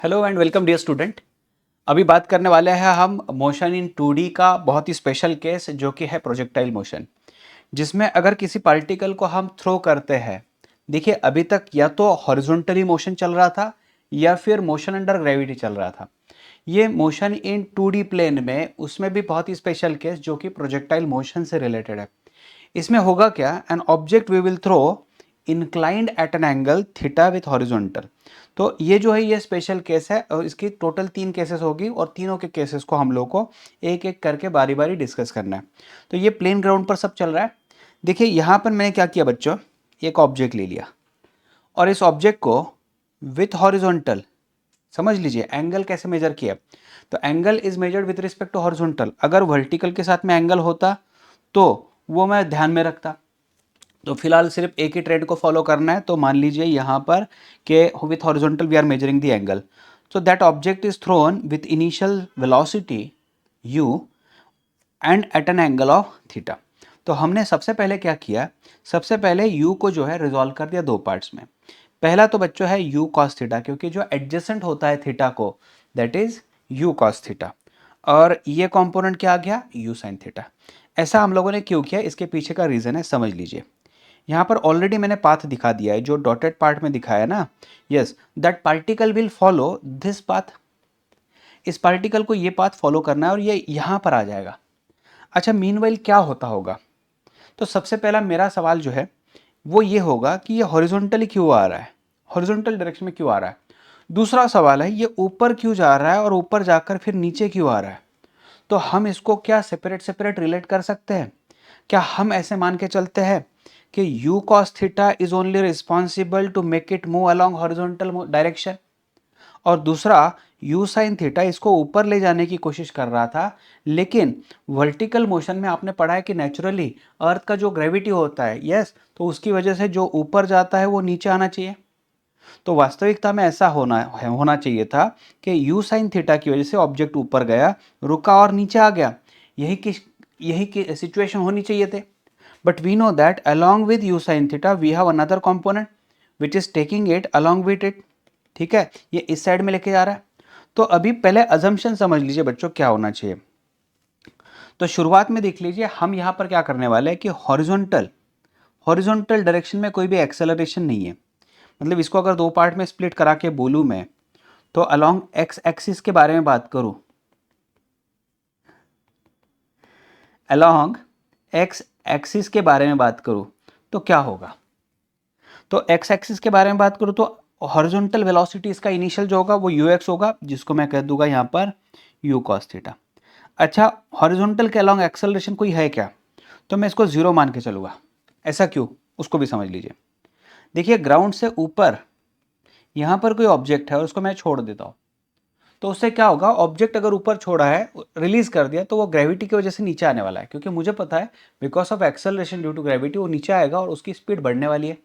Hello and welcome dear student. अभी बात करने वाले हैं हम मोशन इन 2D का बहुत ही स्पेशल केस जो कि है प्रोजेक्टाइल मोशन, जिसमें अगर किसी पार्टिकल को हम थ्रो करते हैं, देखिए अभी तक या तो हॉरिजॉन्टली मोशन चल रहा था या फिर मोशन अंडर ग्रेविटी चल रहा था। ये मोशन इन 2D प्लेन में उसमें भी बहुत ही स्पेशल केस जो कि प्रोजेक्टाइल मोशन से रिलेटेड है। इसमें होगा क्या, an object we will throw inclined at an angle theta with horizontal. तो ये जो है ये स्पेशल केस है और इसकी टोटल 3 केसेस होगी और तीनों के केसेस को हम लोग को एक एक करके बारी बारी डिस्कस करना है। तो ये प्लेन ग्राउंड पर सब चल रहा है। देखिए यहाँ पर मैंने क्या किया बच्चों, एक ऑब्जेक्ट ले लिया और इस ऑब्जेक्ट को विथ हॉरिजॉन्टल, समझ लीजिए एंगल कैसे मेजर किया। तो angle is measured with respect to horizontal. अगर वर्टिकल के साथ में एंगल होता तो वो मैं ध्यान में रखता, तो फिलहाल सिर्फ एक ही ट्रेंड को फॉलो करना है। तो मान लीजिए यहाँ पर कि with horizontal we are measuring the angle, so that object is thrown with initial velocity u and at an angle of theta. तो हमने सबसे पहले क्या किया, सबसे पहले u को जो है रिजॉल्व कर दिया दो पार्ट्स में। पहला तो बच्चों है u cos थीटा, क्योंकि जो एडजेसेंट होता है थीटा को that is u cos theta, और ये कंपोनेंट क्या आ गया u sin थीटा। ऐसा हम लोगों ने क्यों किया, इसके पीछे का रीजन है, समझ लीजिए। यहाँ पर ऑलरेडी मैंने पाथ दिखा दिया है, जो डॉटेड पार्ट में दिखाया ना, yes that particle will follow this path. इस पार्टिकल को ये पाथ फॉलो करना है और ये यहाँ पर आ जाएगा। अच्छा, मीनवाइल क्या होता होगा, तो सबसे पहला मेरा सवाल जो है वो ये होगा कि ये हॉरिजॉन्टली क्यों आ रहा है, हॉरिजॉन्टल डायरेक्शन में क्यों आ रहा है। दूसरा सवाल है ये ऊपर क्यों जा रहा है और ऊपर जाकर फिर नीचे क्यों आ रहा है। तो हम इसको क्या सेपरेट सेपरेट रिलेट कर सकते हैं, क्या हम ऐसे मान के चलते हैं कि u cos theta is only responsible to make it move along horizontal direction, और दूसरा u sin थीटा इसको ऊपर ले जाने की कोशिश कर रहा था। लेकिन वर्टिकल मोशन में आपने पढ़ा है कि नेचुरली अर्थ का जो ग्रेविटी होता है, यस, तो उसकी वजह से जो ऊपर जाता है वो नीचे आना चाहिए। तो वास्तविकता में ऐसा होना चाहिए था कि u sin थीटा की वजह से ऑब्जेक्ट ऊपर गया, रुका और नीचे आ गया। यही की सिचुएशन होनी चाहिए थे। But we know that along with u sin theta we have another component which is taking it along with it। ठीक है, ये इस साइड में लेके जा रहा है। तो अभी पहले अजम्पशन समझ लीजिए बच्चों क्या होना चाहिए। तो शुरुआत में देख लीजिए हम यहाँ पर क्या करने वाले हैं कि हॉरिजॉन्टल हॉरिजॉन्टल डायरेक्शन में कोई भी एक्सेलरेशन नहीं है। मतलब इसको अगर दो पार्ट में स्प्लिट करा के बोलूं मैं, तो अलोंग एक्स एक्सिस के बारे में बात करूं, अलोंग एक्स एक्सिस के बारे में बात करूं तो क्या होगा। तो एक्स एक्सिस के बारे में बात करूं तो हॉरिजॉन्टल वेलोसिटी इसका इनिशियल जो होगा वो ux होगा, जिसको मैं कह दूंगा यहाँ पर u cos थीटा। अच्छा, हॉरिजॉन्टल के अलोंग एक्सेलरेशन कोई है क्या, तो मैं इसको जीरो मान के चलूंगा। ऐसा क्यों, उसको भी समझ लीजिए। देखिए ग्राउंड से ऊपर यहाँ पर कोई ऑब्जेक्ट है और उसको मैं छोड़ देता हूँ, तो उससे क्या होगा, ऑब्जेक्ट अगर ऊपर छोड़ा है, रिलीज कर दिया, तो वो ग्रेविटी की वजह से नीचे आने वाला है, क्योंकि मुझे पता है because of acceleration due to gravity वो नीचे आएगा और उसकी स्पीड बढ़ने वाली है।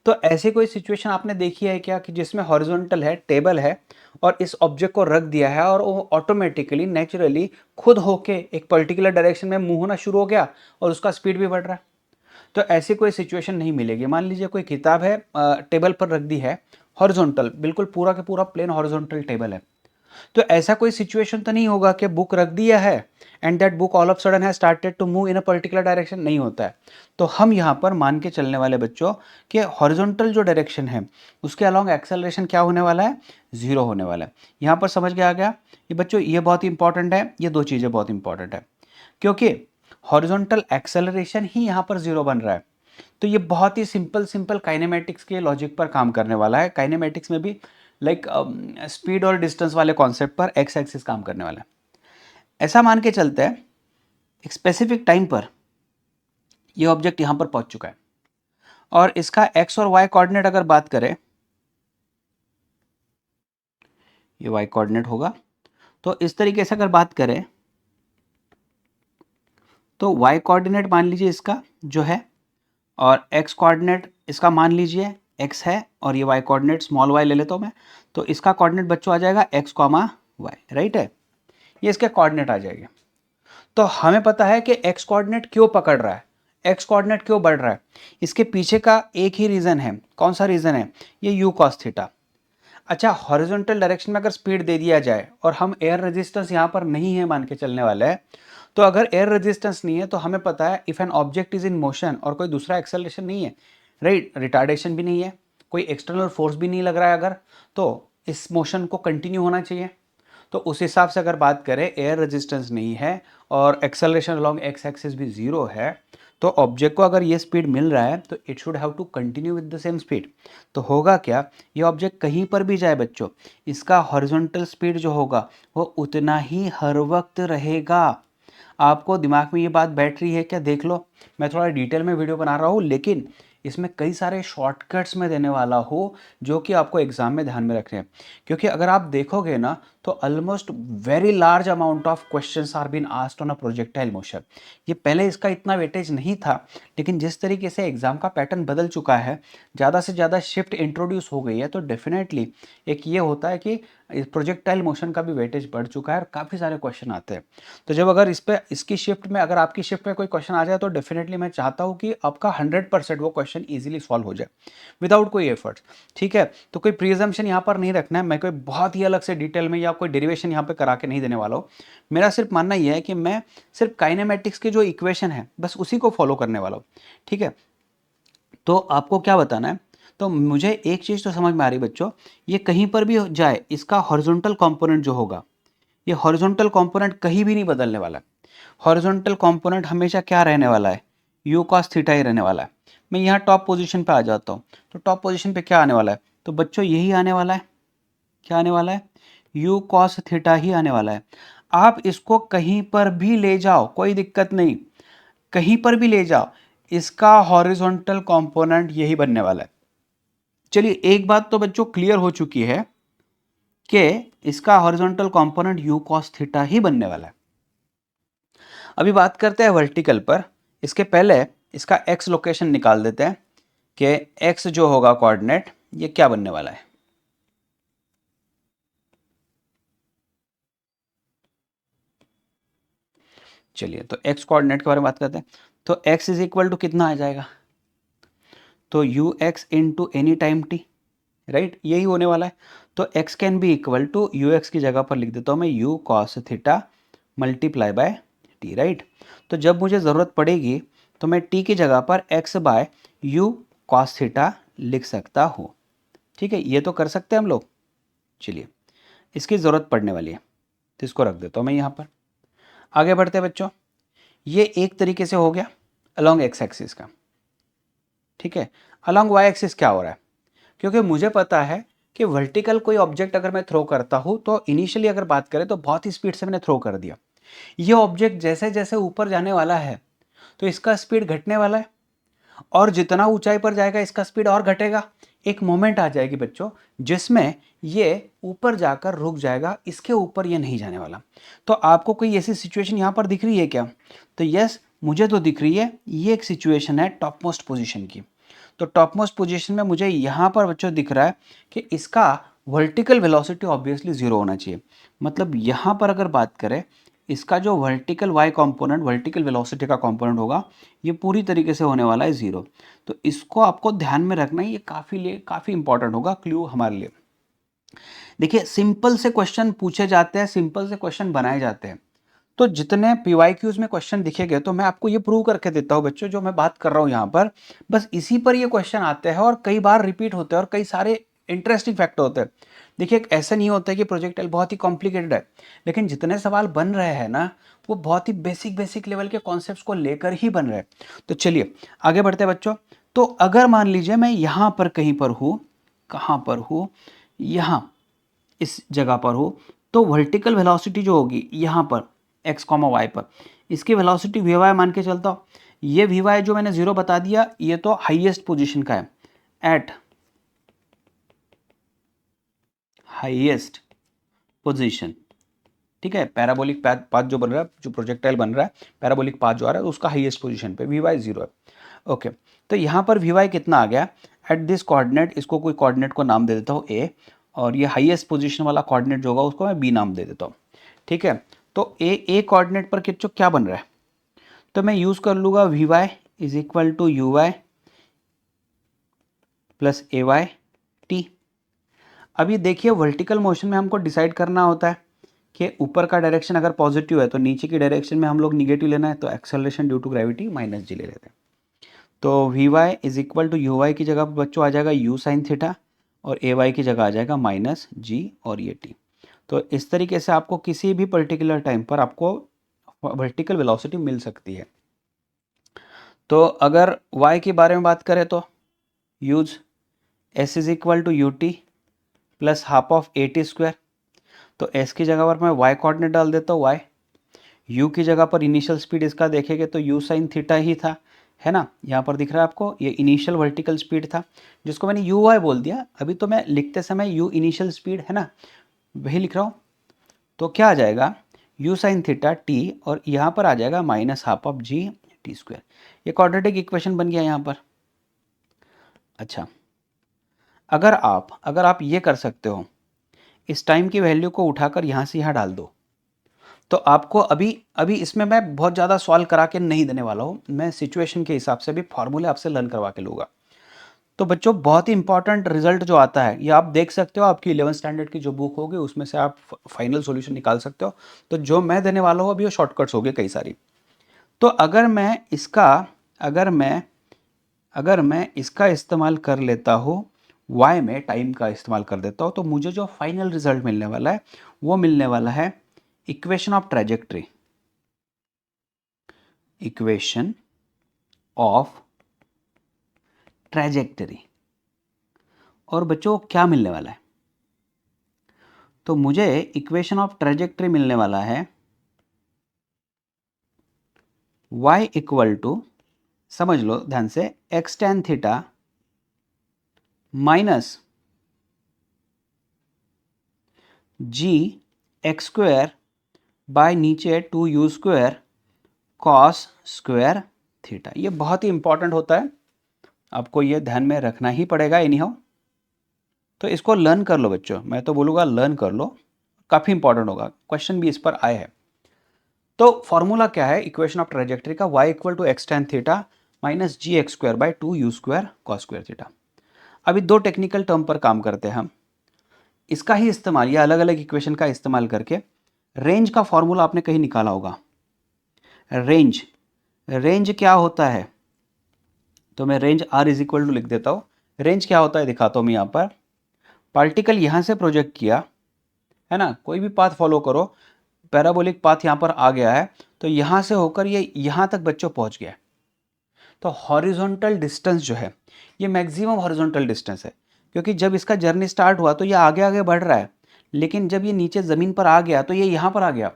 तो ऐसी कोई सिचुएशन आपने देखी है क्या कि जिसमें हॉरिजॉन्टल है, टेबल है, और इस ऑब्जेक्ट को रख दिया है और वो ऑटोमेटिकली नेचुरली खुद होके एक पर्टिकुलर डायरेक्शन में मूव होना शुरू हो गया और उसका स्पीड भी बढ़ रहा है। तो ऐसी कोई सिचुएशन नहीं मिलेगी। मान लीजिए कोई किताब है, टेबल पर रख दी है, हॉरिजॉन्टल, बिल्कुल पूरा के पूरा प्लेन हॉरिजॉन्टल टेबल है, तो ऐसा कोई सिचुएशन तो नहीं होगा कि बुक रख दिया है and that book all of sudden है started to move in a particular direction, नहीं होता है। तो हम यहाँ पर मान के चलने वाले बच्चों कि हॉरिजॉन्टल जो डायरेक्शन है उसके अलोंग एक्सेलरेशन क्या होने वाला है, जीरो होने वाला है। यहाँ पर समझ के आ गया ये बच्चों, ये बहुत इंपॉर्टेंट है, ये दो चीज़ें बहुत इंपॉर्टेंट है, क्योंकि हॉरिजॉन्टल एक्सेलरेशन ही यहाँ पर जीरो बन रहा है। तो ये बहुत ही सिंपल सिंपल काइनेमेटिक्स के लॉजिक पर काम करने वाला है। काइनेमेटिक्स में भी लाइक स्पीड और डिस्टेंस वाले कॉन्सेप्ट पर एक्स एक्सिस काम करने वाला है। ऐसा मान के चलते हैं एक स्पेसिफिक टाइम पर ये ऑब्जेक्ट यहाँ पर पहुंच चुका है और इसका एक्स और वाई कोऑर्डिनेट अगर बात करें, ये वाई कोऑर्डिनेट होगा। तो इस तरीके से अगर बात करें तो वाई कोऑर्डिनेट मान लीजिए इसका जो है, और एक्स कोऑर्डिनेट इसका मान लीजिए एक्स है, और ये वाई कोऑर्डिनेट स्मॉल वाई ले लेता हूँ मैं, तो इसका कोऑर्डिनेट बच्चों आ जाएगा एक्स कॉमा वाई, राइट है, ये इसके कोऑर्डिनेट आ जाएंगे। तो हमें पता है कि एक्स कोऑर्डिनेट क्यों पकड़ रहा है, एक्स कोऑर्डिनेट क्यों बढ़ रहा है, इसके पीछे का एक ही रीज़न है। कौन सा रीज़न है, ये u cos थीटा। अच्छा, हॉरिजॉन्टल डायरेक्शन में अगर स्पीड दे दिया जाए और हम एयर रेजिस्टेंस यहाँ पर नहीं है मान के चलने वाला है, तो अगर एयर रेजिस्टेंस नहीं है तो हमें पता है if an object is in motion और कोई दूसरा एक्सेलरेशन नहीं है, राइट, रिटार्डेशन भी नहीं है, कोई एक्सटर्नल फोर्स भी नहीं लग रहा है अगर, तो इस मोशन को कंटिन्यू होना चाहिए। तो उस हिसाब से अगर बात करें, एयर रेजिस्टेंस नहीं है और एक्सेलरेशन अलोंग एक्स एक्सिस भी जीरो है, तो ऑब्जेक्ट को अगर ये स्पीड मिल रहा है तो it should have to continue with the same speed. तो होगा क्या, ये ऑब्जेक्ट कहीं पर भी जाए बच्चों, इसका हॉरिजॉन्टल स्पीड जो होगा वो उतना ही हर वक्त रहेगा। आपको दिमाग में ये बात बैठ रही है क्या, देख लो, मैं थोड़ा डिटेल में वीडियो बना रहा हूँ लेकिन इसमें कई सारे शॉर्टकट्स में देने वाला हो जो कि आपको एग्जाम में ध्यान में रखने हैं। क्योंकि अगर आप देखोगे ना तो almost very large amount of questions are been asked on a projectile motion. ये पहले इसका इतना वेटेज नहीं था, लेकिन जिस तरीके से एग्जाम का पैटर्न बदल चुका है, ज़्यादा से ज़्यादा शिफ्ट इंट्रोड्यूस हो गई है, तो डेफिनेटली एक ये होता है कि प्रोजेक्टाइल मोशन का भी वेटेज बढ़ चुका है और काफ़ी सारे क्वेश्चन आते हैं। तो जब अगर इस पे इसकी शिफ्ट में, अगर आपकी शिफ्ट में कोई क्वेश्चन आ जाए तो डेफिनेटली मैं चाहता हूँ कि आपका 100% वो क्वेश्चन इजीली सॉल्व हो जाए विदाउट कोई एफर्ट्स। ठीक है, तो कोई प्रीजम्पशन यहाँ पर नहीं रखना है, मैं कोई बहुत ही अलग से डिटेल में या कोई डेरिवेशन यहाँ पे करा के नहीं देने वाला हूँ। मेरा सिर्फ मानना यह है कि मैं सिर्फ काइनेमेटिक्स के जो इक्वेशन है बस उसी को फॉलो करने वाला हूँ। ठीक है, तो आपको क्या बताना है, तो मुझे एक चीज़ तो समझ में आ रही बच्चों, ये कहीं पर भी जाए इसका हॉरिजॉन्टल कंपोनेंट जो होगा, ये हॉरिजॉन्टल कंपोनेंट कहीं भी नहीं बदलने वाला। हॉरिजॉन्टल कंपोनेंट हमेशा क्या रहने वाला है, यू कॉस थीटा ही रहने वाला है। मैं यहाँ टॉप पोजीशन पे आ जाता हूँ, तो टॉप पोजीशन पे क्या आने वाला है, तो बच्चों यही आने वाला है, क्या आने वाला है, यू कॉस थीटा ही आने वाला है। आप इसको कहीं पर भी ले जाओ, कोई दिक्कत नहीं, कहीं पर भी ले जाओ, इसका हॉरिजॉन्टल कंपोनेंट यही बनने वाला है। चलिए, एक बात तो बच्चों क्लियर हो चुकी है कि इसका horizontal component u cos theta ही बनने वाला है। अभी बात करते हैं वर्टिकल पर। इसके पहले इसका एक्स लोकेशन निकाल देते हैं कि एक्स जो होगा कोऑर्डिनेट, ये क्या बनने वाला है। चलिए, तो एक्स कोऑर्डिनेट के बारे में बात करते हैं। तो एक्स इज इक्वल टू कितना आ जाएगा, तो u x into any time t, right, यही होने वाला है। तो x can be equal to u x की जगह पर लिख देता हूँ मैं u cos theta multiply by t, right. तो जब मुझे ज़रूरत पड़ेगी तो मैं टी की जगह पर x by u cos theta लिख सकता हूँ। ठीक है, ये तो कर सकते हैं हम लोग। चलिए, इसकी ज़रूरत पड़ने वाली है तो इसको रख देता हूँ मैं यहाँ पर। आगे बढ़ते हैं बच्चों, ये एक तरीके से हो गया अलोंग एक्स एक्सिस का। ठीक है, अलोंग वाई एक्सिस क्या हो रहा है, क्योंकि मुझे पता है कि वर्टिकल कोई ऑब्जेक्ट अगर मैं थ्रो करता हूँ तो इनिशियली अगर बात करें तो बहुत ही स्पीड से मैंने थ्रो कर दिया। ये ऑब्जेक्ट जैसे जैसे ऊपर जाने वाला है तो इसका स्पीड घटने वाला है, और जितना ऊंचाई पर जाएगा इसका स्पीड और घटेगा। एक मोमेंट आ जाएगी बच्चों जिसमें ये ऊपर जाकर रुक जाएगा, इसके ऊपर ये नहीं जाने वाला। तो आपको कोई ऐसी सिचुएशन यहाँ पर दिख रही है क्या, तो यस, मुझे तो दिख रही है। ये एक सिचुएशन है टॉप मोस्ट पोजिशन की। तो टॉप मोस्ट पोजिशन में मुझे यहाँ पर बच्चों दिख रहा है कि इसका वर्टिकल वेलोसिटी ऑब्वियसली जीरो होना चाहिए। मतलब यहाँ पर अगर बात करें, इसका जो vertical y component, vertical velocity का कंपोनेंट होगा, ये पूरी तरीके से होने वाला है जीरो। तो इसको आपको ध्यान में रखना है, ये काफ़ी इंपॉर्टेंट होगा क्लू हमारे लिए। देखिए, सिंपल से क्वेश्चन पूछे जाते हैं, सिंपल से क्वेश्चन बनाए जाते हैं। तो जितने पीवाईक्यूज में क्वेश्चन दिखेंगे तो मैं आपको ये प्रूव करके देता हूँ बच्चों, जो मैं बात कर रहा हूँ यहाँ पर बस इसी पर ये क्वेश्चन आते हैं और कई बार रिपीट होते हैं और कई सारे इंटरेस्टिंग फैक्टर होते हैं। देखिए, ऐसा नहीं होता है कि प्रोजेक्टाइल बहुत ही कॉम्प्लिकेटेड है, लेकिन जितने सवाल बन रहे हैं ना, वो बहुत ही बेसिक बेसिक लेवल के कॉन्सेप्ट्स को लेकर ही बन रहे हैं। तो चलिए आगे बढ़ते हैं बच्चों। तो अगर मान लीजिए मैं यहाँ पर कहीं पर हूँ, कहाँ पर हूँ, यहाँ इस जगह पर हो, तो वर्टिकल वेलोसिटी जो होगी यहाँ पर एक्स कॉमा वाई पर, इसकी वेलोसिटी वी वाई मान के चलता हूँ। ये वी वाई जो मैंने जीरो बता दिया, ये तो हाईएस्ट पोजीशन का है, एट हाईएस्ट पोजीशन। ठीक है, पैराबोलिक पाथ जो बन रहा है, जो प्रोजेक्टाइल बन रहा है, पैराबोलिक पाथ जो आ रहा है उसका हाईएस्ट पोजीशन पे वी वाई जीरो है। ओके, तो यहाँ पर वी वाई कितना आ गया एट दिस कोऑर्डिनेट, इसको कोई कोऑर्डिनेट को नाम दे देता हूँ ए, और ये हाईएस्ट पोजीशन वाला कोऑर्डिनेट जो होगा उसको मैं बी नाम दे देता हूँ। ठीक है, तो ए कोऑर्डिनेट पर किच्चो क्या बन रहा है, तो मैं यूज़ कर लूँगा v y is equal to u y plus a y t. अभी देखिए वर्टिकल मोशन में हमको डिसाइड करना होता है कि ऊपर का डायरेक्शन अगर पॉजिटिव है तो नीचे की डायरेक्शन में हम लोग निगेटिव लेना है, तो acceleration due to gravity minus g ले लेते हैं। तो v y is equal to u y की जगह पर बच्चों आ जाएगा यू साइन थीटा, और ए वाई की जगह आ जाएगा माइनस जी और ये टी। तो इस तरीके से आपको किसी भी पर्टिकुलर टाइम पर आपको वर्टिकल वेलोसिटी मिल सकती है। तो अगर y के बारे में बात करें तो use s is equal to u t plus half of a t square. तो s की जगह पर मैं y कोऑर्डिनेट डाल देता हूँ y, u की जगह पर इनिशियल स्पीड इसका देखेंगे तो u साइन थीटा ही था, है ना, यहाँ पर दिख रहा है आपको, ये इनिशियल वर्टिकल स्पीड था जिसको मैंने यू वाई बोल दिया। अभी तो मैं लिखते समय यू इनिशियल स्पीड है ना, वही लिख रहा हूँ। तो क्या आ जाएगा u साइन थीटा t, और यहाँ पर आ जाएगा minus half of ji t square. ये क्वाड्रेटिक इक्वेशन बन गया यहाँ पर। अच्छा, अगर आप ये कर सकते हो, इस टाइम की वैल्यू को उठाकर यहाँ से यहाँ डाल दो, तो आपको अभी अभी इसमें मैं बहुत ज़्यादा सॉल्व करा के नहीं देने वाला हूँ, मैं सिचुएशन के हिसाब से भी फॉर्मूले आपसे लर्न करवा के लूँगा। तो बच्चों बहुत ही इंपॉर्टेंट रिजल्ट जो आता है ये आप देख सकते हो, आपकी 11th स्टैंडर्ड की जो बुक होगी उसमें से आप फाइनल सॉल्यूशन निकाल सकते हो। तो जो मैं देने वाला हूँ अभी वो शॉर्टकट्स हो गए कई सारी। तो अगर मैं इसका इस्तेमाल कर लेता हूँ y में, टाइम का इस्तेमाल कर देता हूँ, तो मुझे जो फाइनल रिजल्ट मिलने वाला है वो मिलने वाला है equation of trajectory, equation of trajectory. और बच्चों क्या मिलने वाला है, तो मुझे इक्वेशन ऑफ ट्रेजेक्टरी मिलने वाला है y इक्वल टू, समझ लो ध्यान से, x tan theta minus g x square by नीचे 2u square cos square theta. ये बहुत ही इंपॉर्टेंट होता है, आपको ये ध्यान में रखना ही पड़ेगा एनी हाउ। तो इसको लर्न कर लो बच्चों, मैं तो बोलूँगा लर्न कर लो, काफ़ी इंपॉर्टेंट होगा, क्वेश्चन भी इस पर आए हैं। तो फॉर्मूला क्या है इक्वेशन ऑफ ट्रेजेक्टरी का, y equal to x tan theta minus g x square by 2u square cos square theta. अभी दो टेक्निकल टर्म पर काम करते हैं हम, इसका ही इस्तेमाल या अलग अलग इक्वेशन का इस्तेमाल करके रेंज का फॉर्मूला आपने कहीं निकाला होगा। रेंज क्या होता है, तो मैं range r is equal to लिख देता हूँ। रेंज क्या होता है दिखाता हूँ मैं यहाँ पर, पार्टिकल यहाँ से प्रोजेक्ट किया है ना, कोई भी पाथ फॉलो करो, पैराबोलिक पाथ यहाँ पर आ गया है, तो यहाँ से होकर ये यहाँ तक बच्चों पहुँच गया। तो हॉरिजॉन्टल डिस्टेंस जो है ये मैक्सिमम हॉरिजॉन्टल डिस्टेंस है, क्योंकि जब इसका जर्नी स्टार्ट हुआ तो ये आगे आगे बढ़ रहा है, लेकिन जब ये नीचे ज़मीन पर आ गया तो ये यहाँ पर आ गया।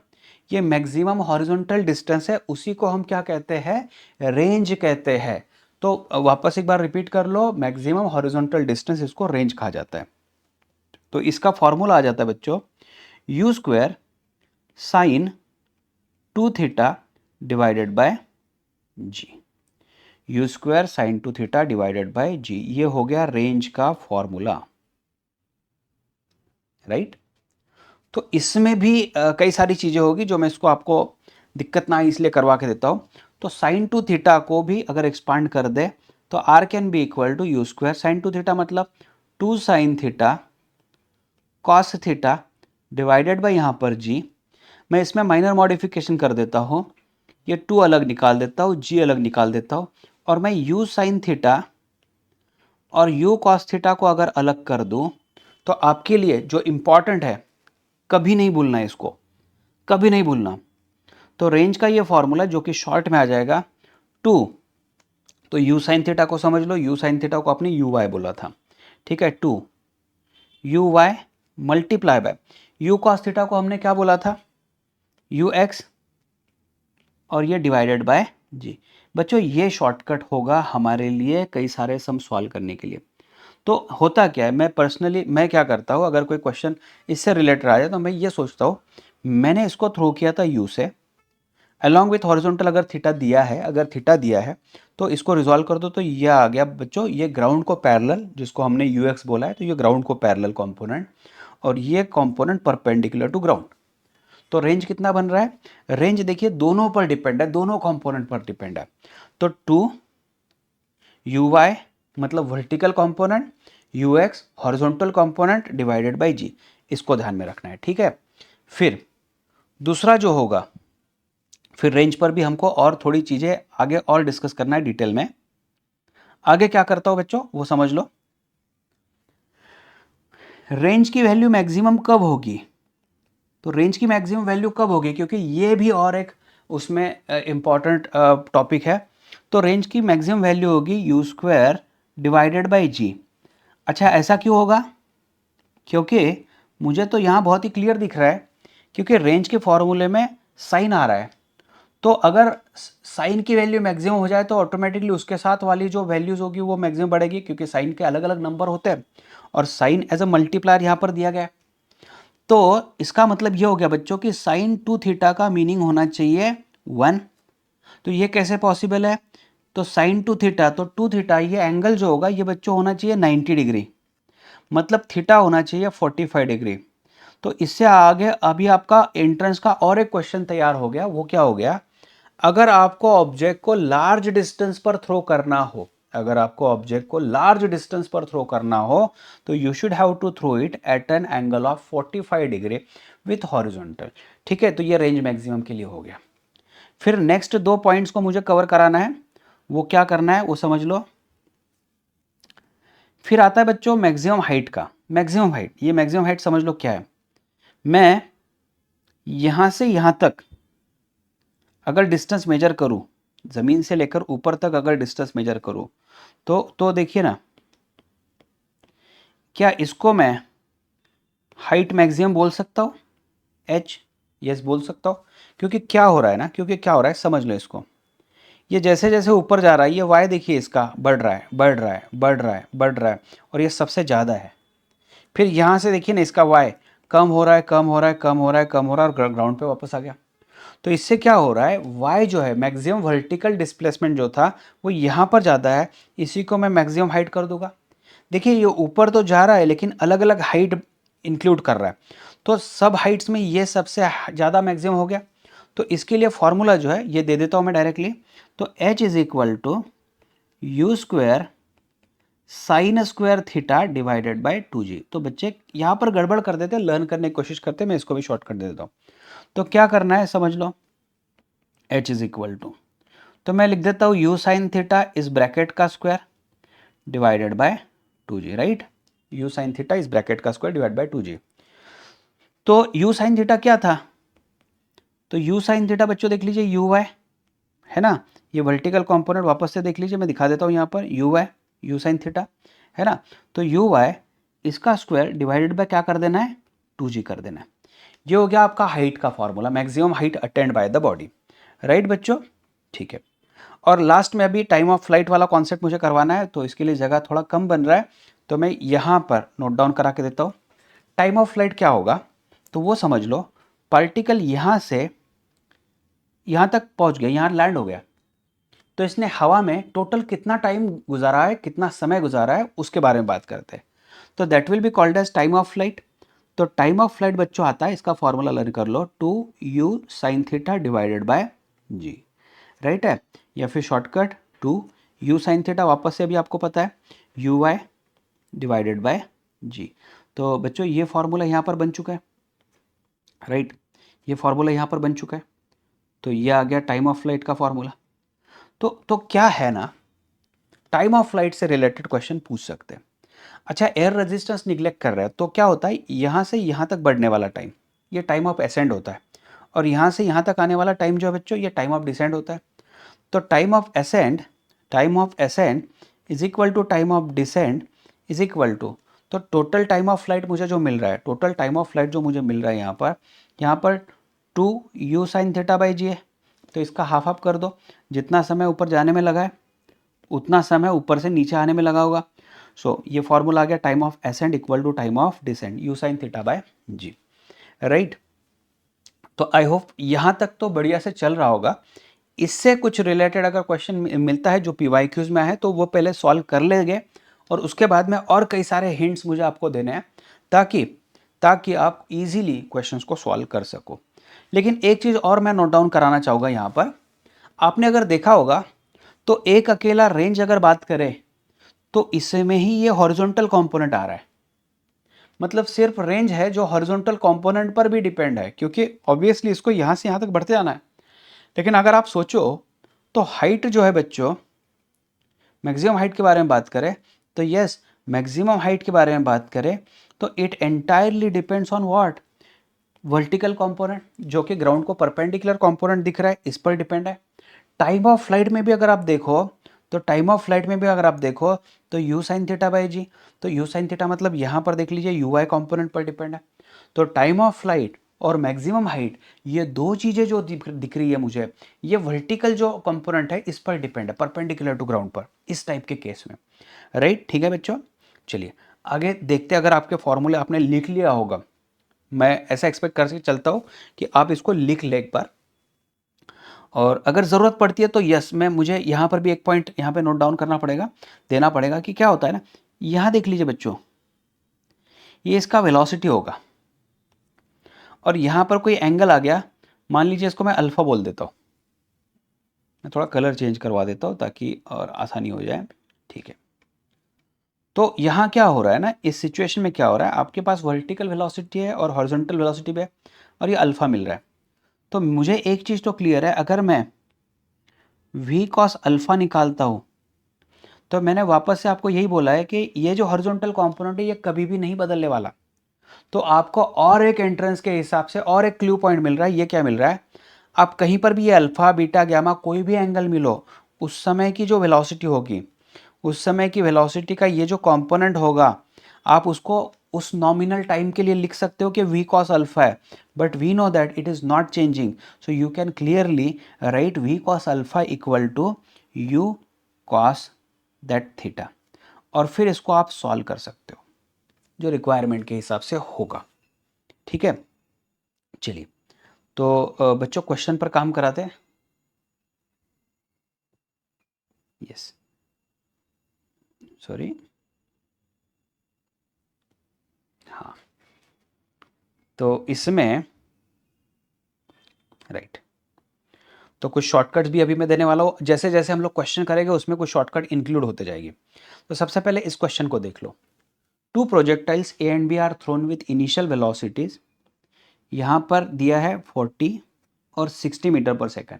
ये मैक्सिमम हॉरिजॉन्टल डिस्टेंस है, उसी को हम क्या कहते हैं, रेंज कहते हैं। तो वापस एक बार रिपीट कर लो, मैक्सिमम हॉरिजॉन्टल डिस्टेंस, इसको रेंज कहा जाता है। तो इसका फॉर्मूला आ जाता है बच्चों u square sine 2 theta divided by g, u square sine 2 theta divided by g, ये हो गया रेंज का फॉर्मूला, राइट। तो इसमें भी कई सारी चीज़ें होगी जो मैं इसको आपको दिक्कत ना आए इसलिए करवा के देता हूँ। तो साइन 2 थीटा को भी अगर एक्सपांड कर दे तो r can be equal to u square sine 2 theta, मतलब 2 sine theta cos theta divided by यहाँ पर जी। मैं इसमें माइनर मॉडिफिकेशन कर देता हूँ, ये 2 अलग निकाल देता हूँ, जी अलग निकाल देता हूँ, और मैं u साइन थीटा और u कॉस थीटा को अगर अलग कर दूं तो आपके लिए जो इम्पॉर्टेंट है, कभी नहीं भूलना है इसको, कभी नहीं भूलना। तो रेंज का ये फॉर्मूला जो कि शॉर्ट में आ जाएगा 2, तो u साइन थीटा को समझ लो, u साइन थीटा को आपने यू वाई बोला था, ठीक है, 2 u y multiply by u cos theta को हमने क्या बोला था, यू एक्स, और ये डिवाइडेड बाय जी। बच्चों ये शॉर्टकट होगा हमारे लिए कई सारे सम सॉल्व करने के लिए। तो होता क्या है, मैं क्या करता हूँ, अगर कोई क्वेश्चन इससे रिलेटेड आ जाए तो मैं ये सोचता हूँ, मैंने इसको थ्रो किया था u से, अलॉन्ग विथ हॉरिजॉन्टल अगर थीटा दिया है, तो इसको रिजॉल्व कर दो, तो ये आ गया बच्चों, ये ग्राउंड को पैरेलल, जिसको हमने ux बोला है, तो ये ग्राउंड को पैरेलल कंपोनेंट, और ये कंपोनेंट परपेंडिकुलर टू ग्राउंड। तो रेंज कितना बन रहा है, रेंज देखिए दोनों पर डिपेंड है, दोनों कंपोनेंट पर डिपेंड है। तो 2 यू वाई मतलब vertical component, u x horizontal component divided by g, इसको ध्यान में रखना है, ठीक है। फिर दूसरा जो होगा, फिर रेंज पर भी हमको और थोड़ी चीजें आगे और डिस्कस करना है डिटेल में। आगे क्या करता हूं बच्चों वो समझ लो। रेंज की वैल्यू मैक्सिमम कब होगी, तो रेंज की मैक्सिमम वैल्यू कब होगी, क्योंकि ये भी और एक उसमें इंपॉर्टेंट टॉपिक है। तो रेंज की मैक्सिमम वैल्यू होगी यू स्क्वायर डिवाइडेड बाई जी। अच्छा ऐसा क्यों होगा, क्योंकि मुझे तो यहाँ बहुत ही क्लियर दिख रहा है, क्योंकि रेंज के फॉर्मूले में साइन आ रहा है। तो अगर साइन की वैल्यू मैक्सिमम हो जाए तो ऑटोमेटिकली उसके साथ वाली जो वैल्यूज होगी वो मैक्सिमम बढ़ेगी, क्योंकि साइन के अलग अलग नंबर होते हैं और साइन एज अ मल्टीप्लायर यहाँ पर दिया गया है। तो इसका मतलब ये हो गया बच्चों कि साइन 2 थीटा का मीनिंग होना चाहिए 1। तो ये कैसे पॉसिबल है, तो साइन 2 थीटा, तो 2 थीटा ये एंगल जो होगा ये बच्चों होना चाहिए 90 डिग्री, मतलब थीटा होना चाहिए 45 डिग्री। तो इससे आगे अभी आपका एंट्रेंस का और एक क्वेश्चन तैयार हो गया, वो क्या हो गया, अगर आपको ऑब्जेक्ट को लार्ज डिस्टेंस पर थ्रो करना हो, अगर आपको ऑब्जेक्ट को लार्ज डिस्टेंस पर थ्रो करना हो तो you should have to throw it at an angle of 45 degree with horizontal, ठीक है। तो ये रेंज मैक्सिमम के लिए हो गया। फिर नेक्स्ट दो पॉइंट्स को मुझे कवर कराना है, वो क्या करना है वो समझ लो। फिर आता है बच्चों मैक्सिमम हाइट का, मैक्सिमम हाइट, ये मैक्सिमम हाइट समझ लो क्या है। मैं यहां से यहां तक अगर डिस्टेंस मेजर करूं, जमीन से लेकर ऊपर तक अगर डिस्टेंस मेजर करूं, तो देखिए ना, क्या इसको मैं हाइट मैक्सिमम बोल सकता हूं, एच, यस बोल सकता हूं। क्योंकि क्या हो रहा है ना, क्योंकि क्या हो रहा है समझ लो इसको, ये जैसे जैसे ऊपर जा रहा है ये वाई देखिए इसका बढ़ रहा है बढ़ रहा है बढ़ रहा है बढ़ रहा है, और ये सबसे ज़्यादा है। फिर यहाँ से देखिए ना इसका वाई कम हो रहा है कम हो रहा है कम हो रहा है कम हो रहा है, और ग्राउंड पे वापस आ गया। तो इससे क्या हो रहा है, वाई जो है मैक्सिमम वर्टिकल डिस्प्लेसमेंट जो था वो यहाँ पर ज़्यादा है, इसी को मैं मैक्सिमम हाइट कर दूंगा। देखिए ये ऊपर तो जा रहा है लेकिन अलग अलग हाइट इंक्लूड कर रहा है, तो सब हाइट्स में ये सबसे ज़्यादा मैक्सिमम हो गया। तो इसके लिए फॉर्मूला जो है ये दे देता हूँ मैं डायरेक्टली, तो h is equal to u square sine square theta divided by 2g। तो बच्चे यहाँ पर गड़बड़ कर देते हैं, लर्न करने की कोशिश करते हैं, मैं इसको भी शॉर्ट कर देता हूँ। तो क्या करना है समझ लो, h इज इक्वल टू, तो मैं लिख देता हूँ यू साइन थीटा इस ब्रैकेट का square divided by 2g, right. You sine theta इस ब्रैकेट का स्क्वायर डिवाइड बाय 2g। तो यू साइन थीटा क्या था, तो यू साइन थीटा बच्चों देख लीजिए यू वाई है ना, ये वर्टिकल कंपोनेंट वापस से देख लीजिए, मैं दिखा देता हूँ यहाँ पर you why you sine theta है ना। तो यू वाई इसका स्क्वायर डिवाइडेड बाय क्या कर देना है 2g कर देना है। ये हो गया आपका हाइट का formula, maximum height attained by the body, right बच्चों, ठीक है। और लास्ट में अभी टाइम ऑफ फ्लाइट वाला कॉन्सेप्ट मुझे करवाना है, तो इसके लिए जगह थोड़ा कम बन रहा है, तो मैं यहाँ पर नोट डाउन करा के देता हूँ। टाइम ऑफ फ्लाइट क्या होगा, तो वो समझ लो, पार्टिकल यहाँ से यहाँ तक पहुँच गया, यहाँ लैंड हो गया, तो इसने हवा में टोटल कितना टाइम गुजारा है, कितना समय गुजारा है, उसके बारे में बात करते हैं। तो that will be called as time of flight. तो टाइम ऑफ फ्लाइट बच्चों आता है, इसका फॉर्मूला लर्न कर लो, 2u sine theta divided by g, right है। या फिर शॉर्टकट 2u साइन थीटा, वापस से अभी आपको पता है यू वाई डिवाइडेड बाय जी। तो बच्चों ये फॉर्मूला यहाँ पर बन चुका है, राइट, ये फॉर्मूला यहाँ पर बन चुका है। तो ये आ गया टाइम ऑफ फ्लाइट का फॉर्मूला। तो क्या है ना, टाइम ऑफ फ्लाइट से रिलेटेड क्वेश्चन पूछ सकते हैं। अच्छा एयर रेजिस्टेंस निग्लेक्ट कर रहा है तो क्या होता है, यहाँ से यहाँ तक बढ़ने वाला टाइम ये टाइम ऑफ असेंड होता है, और यहाँ से यहाँ तक आने वाला टाइम जो है बच्चों ये टाइम ऑफ डिसेंड होता है। तो time of ascend is equal to time of descend is equal to, तो टोटल टाइम ऑफ फ्लाइट मुझे जो मिल रहा है, टोटल टाइम ऑफ फ्लाइट जो मुझे मिल रहा है यहाँ पर 2u साइन थीटा बाई जी है। तो इसका हाफ हाफ कर दो, जितना समय ऊपर जाने में लगा है उतना समय ऊपर से नीचे आने में लगा होगा। सो ये फॉर्मूला आ गया time of ascend equal to time of descend u sine theta by g, right. तो आई होप यहाँ तक तो बढ़िया से चल रहा होगा। इससे कुछ रिलेटेड अगर क्वेश्चन मिलता है जो पीवाईक्यूज में है तो वो पहले सॉल्व कर लेंगे, और उसके बाद में और कई सारे हिंट्स मुझे आपको देने हैं ताकि आप इजीली क्वेश्चंस को सॉल्व कर सको। लेकिन एक चीज़ और मैं नोट डाउन कराना चाहूँगा यहाँ पर, आपने अगर देखा होगा तो एक अकेला रेंज अगर बात करें तो इसमें ही ये हॉरिजॉन्टल कंपोनेंट आ रहा है, मतलब सिर्फ रेंज है जो हॉरिजॉन्टल कंपोनेंट पर भी डिपेंड है, क्योंकि ऑब्वियसली इसको यहाँ से यहाँ तक बढ़ते जाना है। लेकिन अगर आप सोचो तो हाइट जो है बच्चों, मैक्सिमम हाइट के बारे में बात करें तो यस, मैक्सिमम हाइट के बारे में बात करें तो it entirely depends on what, vertical component, जो कि ग्राउंड को परपेंडिकुलर कंपोनेंट दिख रहा है, इस पर डिपेंड है। टाइम ऑफ फ्लाइट में भी अगर आप देखो तो you sine theta by g, तो यू साइन थीटा मतलब यहाँ पर देख लीजिए यू आई कॉम्पोनेंट पर डिपेंड है। तो टाइम ऑफ फ्लाइट और मैक्सिमम हाइट, ये दो चीज़ें जो दिख रही है मुझे, ये वर्टिकल जो कंपोनेंट है इस पर डिपेंड है, परपेंडिकुलर टू ग्राउंड पर, इस टाइप के केस में। राइट, ठीक है बच्चों, चलिए आगे देखते हैं। अगर आपके फॉर्मूले आपने लिख लिया होगा, मैं ऐसा एक्सपेक्ट करके चलता हूँ कि आप इसको लिख ले एक बार, और अगर ज़रूरत पड़ती है तो यस, मुझे यहाँ पर भी एक पॉइंट यहाँ पे नोट डाउन करना पड़ेगा, देना पड़ेगा कि क्या होता है ना। यहाँ देख लीजिए बच्चों, ये इसका वेलोसिटी होगा और यहाँ पर कोई एंगल आ गया, मान लीजिए इसको मैं अल्फ़ा बोल देता हूँ, मैं थोड़ा कलर चेंज करवा देता हूँ ताकि और आसानी हो जाए। ठीक है, तो यहाँ क्या हो रहा है ना, इस सिचुएशन में क्या हो रहा है, आपके पास वर्टिकल वेलोसिटी है और हॉरिजॉन्टल वेलोसिटी भी है और ये अल्फ़ा मिल रहा है। तो मुझे एक चीज़ तो क्लियर है, अगर मैं v cos अल्फ़ा निकालता हूँ तो मैंने वापस से आपको यही बोला है कि ये जो हॉरिजॉन्टल कंपोनेंट है ये कभी भी नहीं बदलने वाला। तो आपको और एक एंट्रेंस के हिसाब से और एक क्लू पॉइंट मिल रहा है। ये क्या मिल रहा है, आप कहीं पर भी ये अल्फा बीटा गामा कोई भी एंगल मिलो, उस समय की जो वेलोसिटी होगी, उस समय की वेलोसिटी का ये जो कंपोनेंट होगा, आप उसको उस नॉमिनल टाइम के लिए लिख सकते हो कि v cos अल्फा है, but we know that it is not changing, so you can clearly write v cos alpha equal to u cos that theta, और फिर इसको आप सॉल्व कर सकते हो जो रिक्वायरमेंट के हिसाब से होगा। ठीक है, चलिए तो बच्चों क्वेश्चन पर काम कराते हैं। यस, सॉरी, हाँ, तो इसमें राइट, तो कुछ शॉर्टकट्स भी अभी मैं देने वाला हूँ, जैसे जैसे हम लोग क्वेश्चन करेंगे उसमें कुछ शॉर्टकट इंक्लूड होते जाएगी। तो सबसे पहले इस क्वेश्चन को देख लो, two projectiles A and B are thrown with initial velocities, यहाँ पर दिया है 40 और 60 metre per second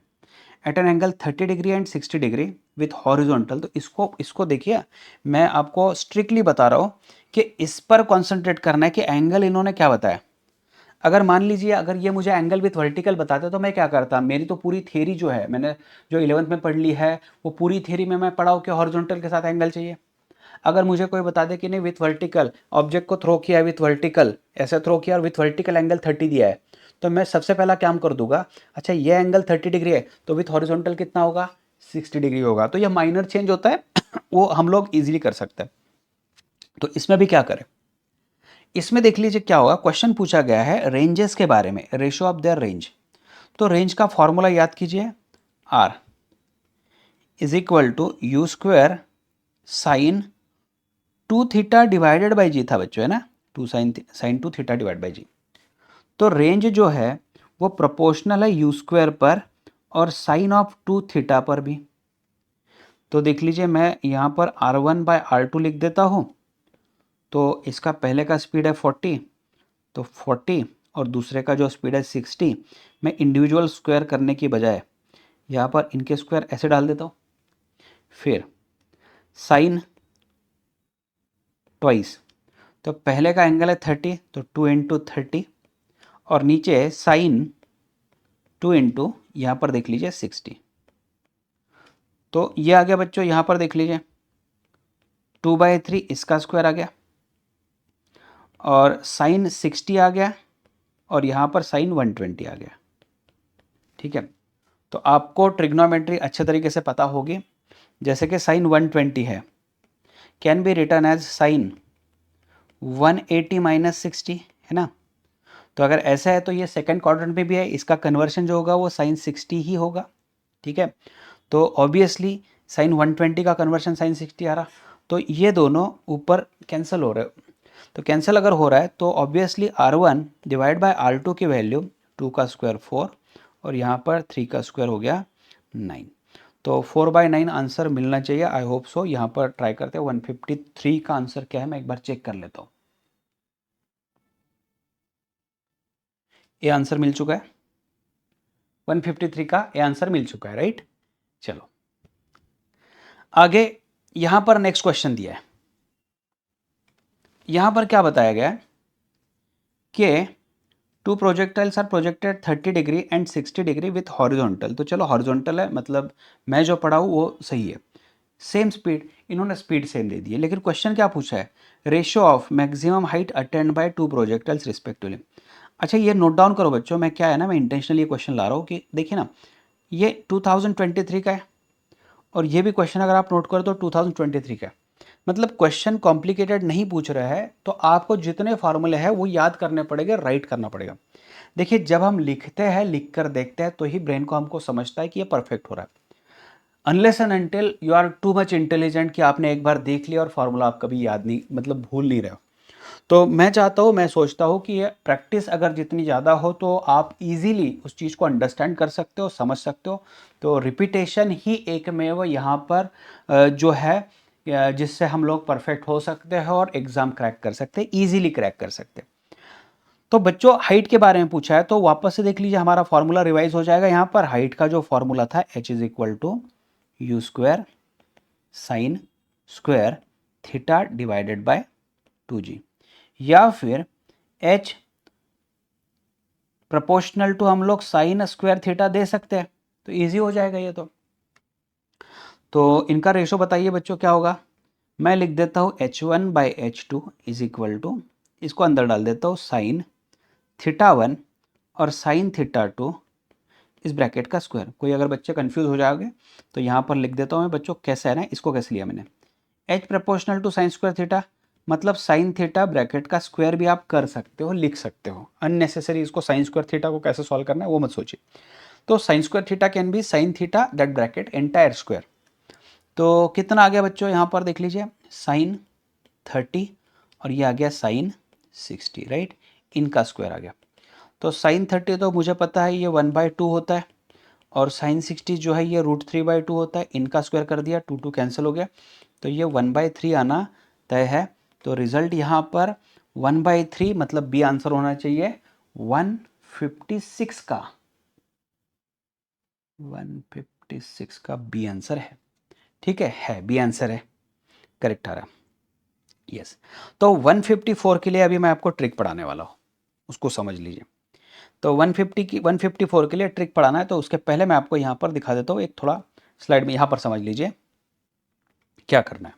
at an angle 30 degree and 60 degree with horizontal. तो इसको देखिए, मैं आपको स्ट्रिक्टली बता रहा हूँ कि इस पर कॉन्सेंट्रेट करना है कि एंगल इन्होंने क्या बताया। अगर मान लीजिए अगर ये मुझे एंगल विथ वर्टिकल बताते तो मैं क्या करता, मेरी तो पूरी थ्योरी जो है मैंने जो 11th में पढ़ ली है, वो पूरी थ्योरी में मैं पढ़ा हूँ कि हॉरिजॉन्टल के साथ एंगल चाहिए। अगर मुझे कोई बता दे कि नहीं, विथ वर्टिकल ऑब्जेक्ट को थ्रो किया है, विथ वर्टिकल ऐसे थ्रो किया और विथ वर्टिकल एंगल 30 दिया है, तो मैं सबसे पहला काम कर दूंगा, अच्छा ये एंगल 30 डिग्री है तो विथ हॉरिजॉन्टल कितना होगा, 60 डिग्री होगा। तो ये माइनर चेंज होता है वो हम लोग इजीली कर सकते हैं। तो इसमें भी क्या करें, इसमें देख लीजिए क्या होगा, क्वेश्चन पूछा गया है रेंजेस के बारे में, रेशियो ऑफ देयर रेंज। तो रेंज का फॉर्मूला याद कीजिए, R is equal to u square sine 2 theta divided by g था बच्चों, है ना, 2 sine 2 theta divide by g. तो रेंज जो है वो प्रोपोर्शनल है यू स्क्वायर पर और साइन ऑफ 2 थीटा पर भी। तो देख लीजिए मैं यहाँ पर r1 बाय r2 लिख देता हूँ। तो इसका पहले का स्पीड है 40, तो 40 और दूसरे का जो स्पीड है 60। मैं इंडिविजुअल स्क्वायर करने की बजाय यहाँ पर इनके स्क्वायर ऐसे डाल देता हूँ। फिर साइन ट्वाइस, तो पहले का एंगल है 30 तो 2 इंटू 30, और नीचे साइन 2 इंटू यहाँ पर देख लीजिए 60। तो ये आ गया बच्चों, यहाँ पर देख लीजिए 2/3 इसका स्क्वायर आ गया और साइन 60 आ गया और यहाँ पर साइन 120 आ गया। ठीक है, तो आपको ट्रिग्नोमेट्री अच्छे तरीके से पता होगी। जैसे कि साइन 120 है, can be written as sine 180 minus 60, है ना। तो अगर ऐसा है तो ये सेकंड क्वाड्रेंट में भी है, इसका कन्वर्शन जो होगा वो साइन 60 ही होगा। ठीक है, तो ऑब्वियसली साइन 120 का कन्वर्शन साइन 60 आ रहा, तो ये दोनों ऊपर कैंसिल हो रहे हो। तो कैंसिल अगर हो रहा है तो obviously r1 divide by r2 की वैल्यू 2 का स्क्वायर 4 और यहाँ पर 3 का स्क्वायर हो गया 9। तो 4/9 आंसर मिलना चाहिए, आई होप सो। यहाँ पर ट्राई करते हैं 153 का आंसर क्या है, मैं एक बार चेक कर लेता हूँ। ये आंसर मिल चुका है, 153 का ये आंसर मिल चुका है, राइट। चलो आगे, यहां पर नेक्स्ट क्वेश्चन दिया है। यहां पर क्या बताया गया है कि two projectiles are projected 30 degree and 60 degree with horizontal. तो चलो हॉरिजॉन्टल है, मतलब मैं जो पढ़ा हूँ वो सही है। सेम स्पीड, इन्होंने स्पीड सेम दे दी है, लेकिन क्वेश्चन क्या पूछा है, ratio of maximum height attained by two projectiles respectively. अच्छा ये नोट डाउन करो बच्चों, मैं क्या है ना, मैं इंटेंशनली ये क्वेश्चन ला रहा हूँ कि देखिए ना, ये 2023 का है और ये भी क्वेश्चन अगर आप नोट करो तो 2023 का है। मतलब क्वेश्चन कॉम्प्लिकेटेड नहीं पूछ रहा है, तो आपको जितने फार्मूले हैं वो याद करने पड़ेंगे, राइट करना पड़ेगा। देखिए जब हम लिखते हैं, लिख कर देखते हैं, तो ही ब्रेन को हमको समझता है कि ये परफेक्ट हो रहा है। Unless and until you are too much intelligent कि आपने एक बार देख लिया और फार्मूला आप कभी याद नहीं, मतलब भूल नहीं रहे हो। तो मैं चाहता हूँ, मैं सोचता हूँ कि ये प्रैक्टिस अगर जितनी ज़्यादा हो तो आप इजीली उस चीज़ को अंडरस्टैंड कर सकते हो, समझ सकते हो। तो रिपीटेशन ही एकमेव यहाँ पर जो है जिससे हम लोग परफेक्ट हो सकते हैं और एग्ज़ाम क्रैक कर सकते हैं, ईजिली क्रैक कर सकते हैं। तो बच्चों हाइट के बारे में पूछा है, तो वापस से देख लीजिए, हमारा फॉर्मूला रिवाइज हो जाएगा। यहाँ पर हाइट का जो फॉर्मूला था h is equal to u square sine square theta divided by 2g, या फिर h प्रोपोर्शनल टू हम लोग साइन स्क्वायर थीटा दे सकते हैं, तो इजी हो जाएगा ये। तो इनका रेशो बताइए बच्चों क्या होगा। मैं लिख देता हूँ h1/h2 इज इक्वल टू, इसको अंदर डाल देता हूँ, साइन थीटा 1 और साइन थीटा 2 इस ब्रैकेट का स्क्वायर। कोई अगर बच्चे कंफ्यूज हो जाओगे तो यहाँ पर लिख देता हूँ मैं बच्चों, कैसे है ना, इसको कैसे लिया मैंने, h proportional to sine square theta, मतलब साइन थीटा ब्रैकेट का स्क्वायर भी आप कर सकते हो, लिख सकते हो। अननेसेसरी इसको साइन स्क्वायर थीटा को कैसे सॉल्व करना है वो मत सोचिए। तो sign square theta can be sine theta that bracket entire square. तो कितना आ गया बच्चों, यहाँ पर देख लीजिए, साइन 30 और ये आ गया साइन 60, राइट, इनका स्क्वायर आ गया। तो साइन 30 तो मुझे पता है ये 1/2 होता है, और साइन 60 जो है ये √3/2 होता है, इनका स्क्वायर कर दिया, 2 कैंसिल हो गया, तो ये 1/3 आना तय है। तो रिजल्ट यहाँ पर 1/3, मतलब बी आंसर होना चाहिए 156 का, 156 का बी आंसर है। ठीक है बी आंसर है, करेक्ट आ रहा। यस, तो 154 के लिए अभी मैं आपको ट्रिक पढ़ाने वाला हूँ, उसको समझ लीजिए। तो 154 के लिए ट्रिक पढ़ाना है, तो उसके पहले मैं आपको यहाँ पर दिखा देता हूँ एक थोड़ा स्लाइड में, यहाँ पर समझ लीजिए क्या करना है।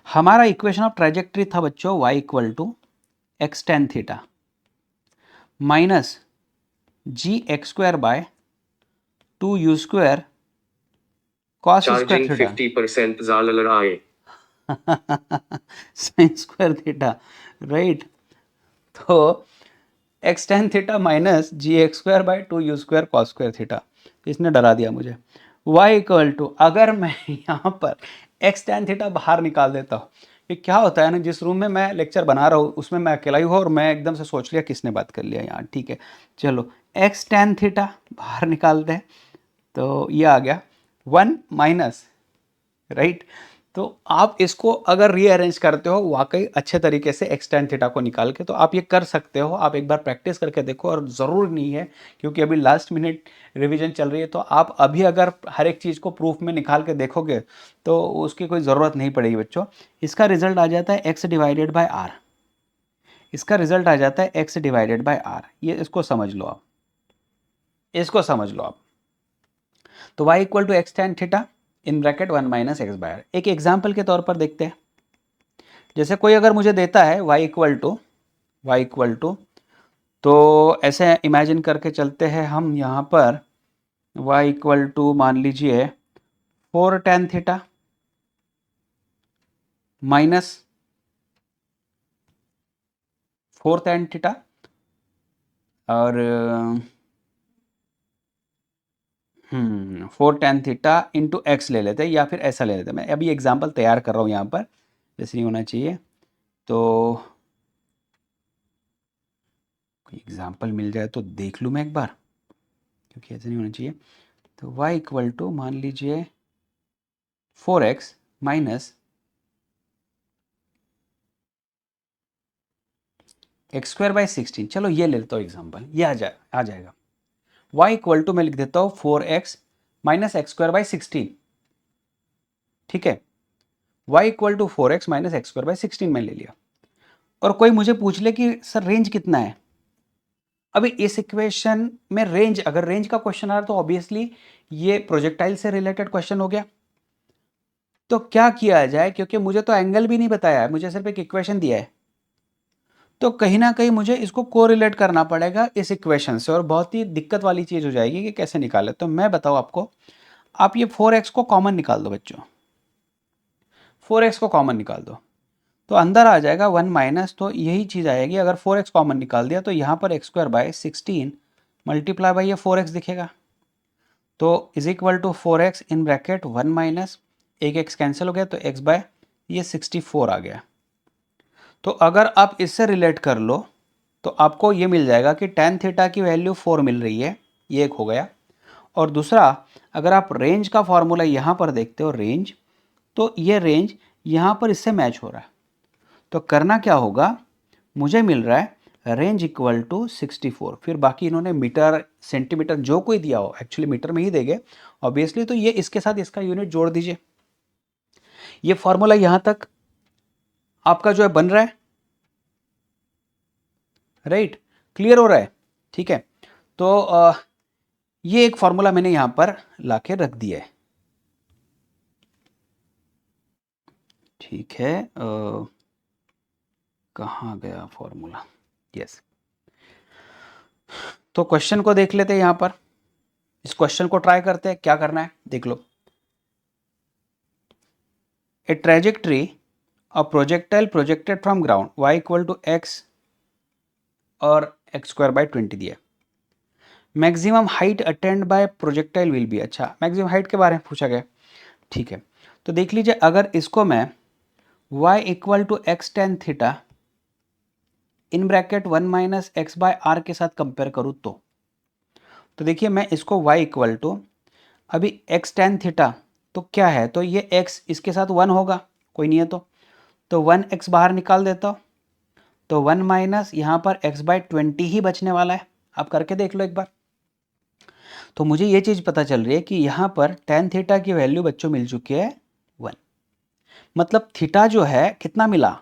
हमारा इक्वेशन ऑफ ट्रेजेक्ट्री था बच्चों y equal to x tan theta minus g x square by 2u square cos square theta 50% झालेलं आहे साइन स्क्वायर थीटा, राइट। तो x tan theta minus g x square by 2u square cos square theta, इसने डरा दिया मुझे। y equal to, अगर मैं यहाँ पर एक्स टेन थीटा बाहर निकाल देता हूँ, ये क्या होता है ना, जिस रूम में मैं लेक्चर बना रहा हूँ उसमें मैं अकेला ही हूँ और मैं एकदम से सोच लिया किसने बात कर लिया यहाँ, ठीक है। चलो एक्स टेन थीटा बाहर निकालते हैं, तो ये आ गया 1 माइनस, राइट। तो आप इसको अगर रीअरेंज करते हो वाकई अच्छे तरीके से एक्स टेन थीटा को निकाल के, तो आप ये कर सकते हो। आप एक बार प्रैक्टिस करके देखो, और ज़रूर नहीं है क्योंकि अभी लास्ट मिनट रिवीजन चल रही है, तो आप अभी अगर हर एक चीज़ को प्रूफ में निकाल के देखोगे तो उसकी कोई ज़रूरत नहीं पड़ेगी बच्चों। इसका रिजल्ट आ जाता है एक्स डिवाइडेड बाय आर, इसका रिजल्ट आ जाता है एक्स डिवाइडेड बाय आर। ये इसको समझ लो आप, इसको समझ लो आप। तो y equal to x tan theta in bracket 1 minus x by r. एक एग्जाम्पल के तौर पर देखते हैं, जैसे कोई अगर मुझे देता है y इक्वल टू, तो ऐसे इमेजिन करके चलते हैं हम यहाँ पर, y इक्वल टू मान लीजिए 4 tan theta minus 4 tan theta, और 4 tan थीटा इंटू एक्स ले लेते हैं, या फिर ऐसा ले लेते हैं। मैं अभी एग्जाम्पल तैयार कर रहा हूँ यहाँ पर, जैसे नहीं होना चाहिए, तो कोई एग्जाम्पल मिल जाए तो देख लूँ मैं एक बार, क्योंकि ऐसे नहीं होना चाहिए। तो y इक्वल टू मान लीजिए 4x minus x square by 16, चलो ये ले लेता हूँ एग्जाम्पल, ये आ जाएगा y इक्वल टू मैं लिख देता हूँ 4x minus x square by 16, ठीक है। y equal to 4x minus x square by 16 मैंने ले लिया। और कोई मुझे पूछ ले कि सर रेंज कितना है, अभी इस इक्वेशन में रेंज, अगर रेंज का क्वेश्चन आ रहा तो ऑब्वियसली ये प्रोजेक्टाइल से रिलेटेड क्वेश्चन हो गया। तो क्या किया जाए, क्योंकि मुझे तो एंगल भी नहीं बताया है, मुझे सिर्फ एक इक्वेशन दिया है, तो कहीं ना कहीं मुझे इसको कोरिलेट करना पड़ेगा इस इक्वेशन से, और बहुत ही दिक्कत वाली चीज़ हो जाएगी कि कैसे निकाले। तो मैं बताऊँ आपको, आप ये 4x को कॉमन निकाल दो बच्चों, 4x को कॉमन निकाल दो तो अंदर आ जाएगा 1 माइनस, तो यही चीज़ आएगी। अगर 4x कॉमन निकाल दिया तो यहाँ पर x square by 16 multiply by ये 4x दिखेगा, तो is equal to 4x in bracket 1 minus, एक एक्स कैंसिल हो गया तो x बाय ये 64 आ गया। तो अगर आप इससे रिलेट कर लो तो आपको ये मिल जाएगा कि tan थीटा की वैल्यू 4 मिल रही है, ये एक हो गया। और दूसरा, अगर आप रेंज का फॉर्मूला यहाँ पर देखते हो रेंज, तो ये रेंज यहाँ पर इससे मैच हो रहा है। तो करना क्या होगा, मुझे मिल रहा है रेंज इक्वल टू 64, फिर बाकी इन्होंने मीटर सेंटीमीटर जो कोई दिया हो, एक्चुअली मीटर में ही देंगे ऑब्वियसली, तो ये इसके साथ इसका यूनिट जोड़ दीजिए। ये फॉर्मूला यहाँ तक आपका जो है बन रहा है, राइट, क्लियर हो रहा है, ठीक है। तो ये एक फॉर्मूला मैंने यहाँ पर लाके रख दिया है, ठीक है। कहाँ गया फॉर्मूला, यस। तो क्वेश्चन को देख लेते हैं, यहाँ पर इस क्वेश्चन को ट्राई करते हैं, क्या करना है देख लो। A trajectory of projectile projected from ground y equal to x और एक्स स्क्वायर बाय 20 दिया। Maximum height attained by projectile will be, अच्छा मैक्सिमम हाइट के बारे में पूछा गया, ठीक है। तो देख लीजिए, अगर इसको मैं y equal to x tan theta in bracket 1 minus x by r के साथ कंपेयर करूँ तो देखिए मैं इसको y इक्वल टू, अभी एक्स टेन थीटा तो क्या है, तो ये x इसके साथ 1 होगा, कोई नहीं है तो 1x बाहर निकाल देता हूँ, तो 1 माइनस यहाँ पर x बाय 20 ही बचने वाला है। आप करके देख लो एक बार। तो मुझे ये चीज़ पता चल रही है कि यहाँ पर tan थीटा की वैल्यू बच्चों मिल चुकी है 1, मतलब थीटा जो है कितना मिला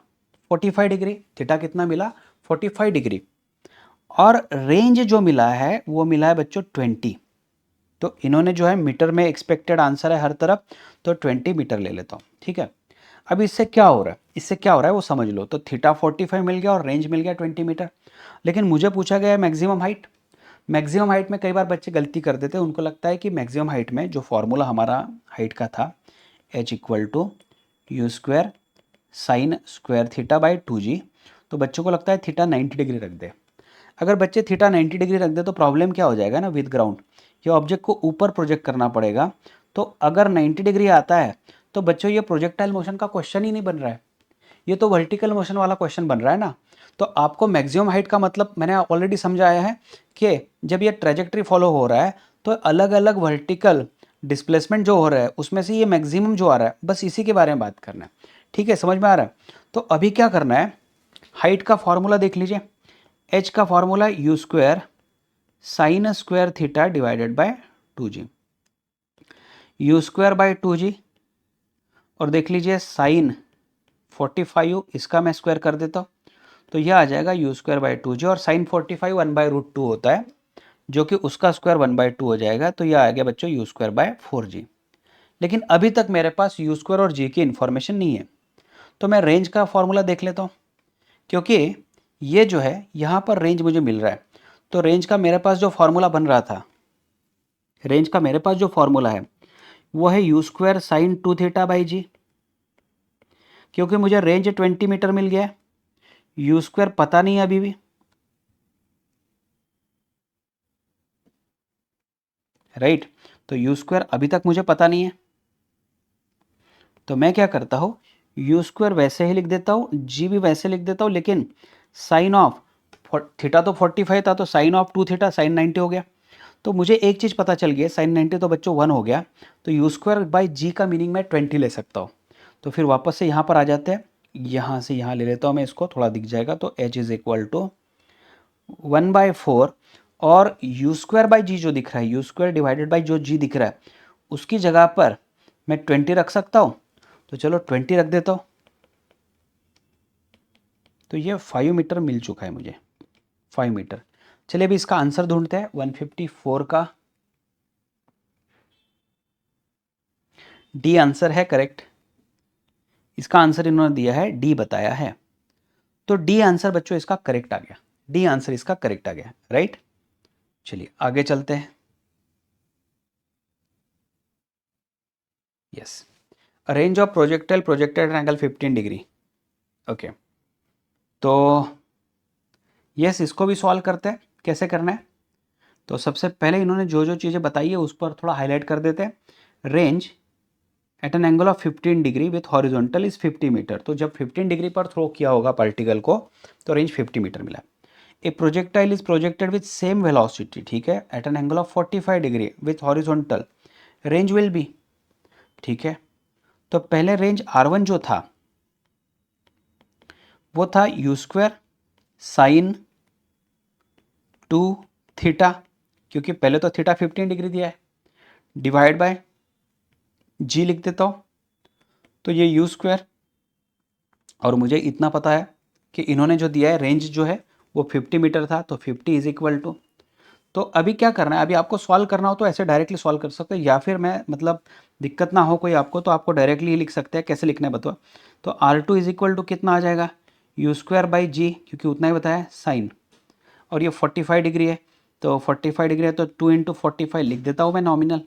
45 डिग्री, थीटा कितना मिला 45 डिग्री, और रेंज जो मिला है वो मिला है बच्चों 20। तो इन्होंने जो है मीटर में एक्सपेक्टेड आंसर है हर तरफ, तो 20 मीटर ले लेता हूँ, ठीक है। अब इससे क्या हो रहा है, इससे क्या हो रहा है वो समझ लो। तो थीटा 45 मिल गया और रेंज मिल गया 20 मीटर, लेकिन मुझे पूछा गया है मैक्सिमम हाइट। मैक्सिमम हाइट में कई बार बच्चे गलती कर देते हैं, उनको लगता है कि मैक्सिमम हाइट में जो फॉर्मूला हमारा हाइट का था h equal to u square sine square theta by 2g, तो बच्चों को लगता है थीटा 90 डिग्री रख दे। अगर बच्चे थीटा 90 डिग्री रख दे तो प्रॉब्लम क्या हो जाएगा ना, विद ग्राउंड ये ऑब्जेक्ट को ऊपर प्रोजेक्ट करना पड़ेगा। तो अगर 90 डिग्री आता है तो बच्चों ये प्रोजेक्टाइल मोशन का क्वेश्चन ही नहीं बन रहा है, ये तो वर्टिकल मोशन वाला क्वेश्चन बन रहा है ना। तो आपको मैक्सिमम हाइट का मतलब मैंने ऑलरेडी समझाया है कि जब ये ट्रेजेक्ट्री फॉलो हो रहा है तो अलग अलग वर्टिकल डिस्प्लेसमेंट जो हो रहा है उसमें से ये मैक्सिमम जो आ रहा है, बस इसी के बारे में बात करना है, ठीक है, समझ में आ रहा है। तो अभी क्या करना है, हाइट का फॉर्मूला देख लीजिए, h का formula you square sine square theta divided by 2g, you square by 2g, और देख लीजिए साइन 45 इसका मैं स्क्वायर कर देता हूँ, तो यह आ जाएगा यू स्क्वायर बाई 2g, और साइन 45 1/√2 होता है, जो कि उसका स्क्वायर 1/2 हो जाएगा, तो यह आ गया बच्चों यू स्क्वायर बाय 4g। लेकिन अभी तक मेरे पास यू स्क्वायर और g की इन्फॉर्मेशन नहीं है, तो मैं रेंज का फॉर्मूला देख लेता हूँ, क्योंकि ये जो है यहाँ पर रेंज मुझे मिल रहा है। तो रेंज का मेरे पास जो फॉर्मूला बन रहा था, रेंज का मेरे पास जो फॉर्मूला है वो है u square sine 2 theta by g, क्योंकि मुझे रेंज 20 मीटर मिल गया है, यू स्क्वायर पता नहीं है अभी भी, राइट। तो यू स्क्वायर अभी तक मुझे पता नहीं है, तो मैं क्या करता हूँ, यू स्क्वायर वैसे ही लिख देता हूँ, जी भी वैसे लिख देता हूँ, लेकिन साइन ऑफ थीटा तो 45 था, तो साइन ऑफ 2 थीटा साइन 90 हो गया। तो मुझे एक चीज़ पता चल गई, साइन 90 तो बच्चों 1 हो गया, तो यू स्क्वायर बाई जी का मीनिंग मैं 20 ले सकता हूँ। तो फिर वापस से यहाँ पर आ जाते हैं, यहाँ से यहाँ ले लेता हूँ मैं इसको, थोड़ा दिख जाएगा। तो h इज़ इक्वल टू 1/4 और यू स्क्वायर बाई जी जो दिख रहा है, यू स्क्वायर डिवाइडेड बाई जो जी दिख रहा है, उसकी जगह पर मैं 20 रख सकता हूँ। तो चलो 20 रख देता हूँ। तो ये 5 मीटर मिल चुका है मुझे, 5 मीटर। चलिए अभी इसका आंसर ढूंढते हैं 154 का। डी आंसर है करेक्ट। इसका आंसर इन्होंने दिया है, डी बताया है। तो डी आंसर बच्चों इसका करेक्ट आ गया, डी आंसर इसका करेक्ट आ गया, राइट। चलिए आगे चलते हैं। Yes, range of projectile projected at angle 15 degree. Okay, तो यस इसको भी सॉल्व करते हैं, कैसे करना है। तो सबसे पहले इन्होंने जो जो चीज़ें बताई है उस पर थोड़ा हाईलाइट कर देते हैं। Range at an angle of 15 degree with horizontal is 50 metre. तो जब 15 डिग्री पर थ्रो किया होगा पार्टिकल को तो रेंज 50 मीटर मिला। A projectile is projected with same velocity, ठीक है, at an angle of 45 degree with horizontal, range will be, ठीक है। तो पहले रेंज R1 जो था वो था यू स्क्वायर साइन 2 थीटा, क्योंकि पहले तो थीटा 15 डिग्री दिया है, डिवाइड बाय जी लिख देता हूँ। तो ये यू स्क्वायर, और मुझे इतना पता है कि इन्होंने जो दिया है रेंज जो है वो 50 मीटर था, तो 50 इज इक्वल टू, तो अभी क्या करना है, अभी आपको सॉल्व करना हो तो ऐसे डायरेक्टली सॉल्व कर सकते हो, या फिर मैं मतलब दिक्कत ना हो कोई आपको तो आपको डायरेक्टली ही लिख सकते हैं। कैसे लिखना है बताओ। तो R2 इज इक्वल टू कितना आ जाएगा, यू स्क्वायर बाई जी, क्योंकि उतना ही बताया साइन, और ये 45 डिग्री है, तो 45 डिग्री है तो 2 इंटू 45 लिख देता हूँ मैं नॉमिनल।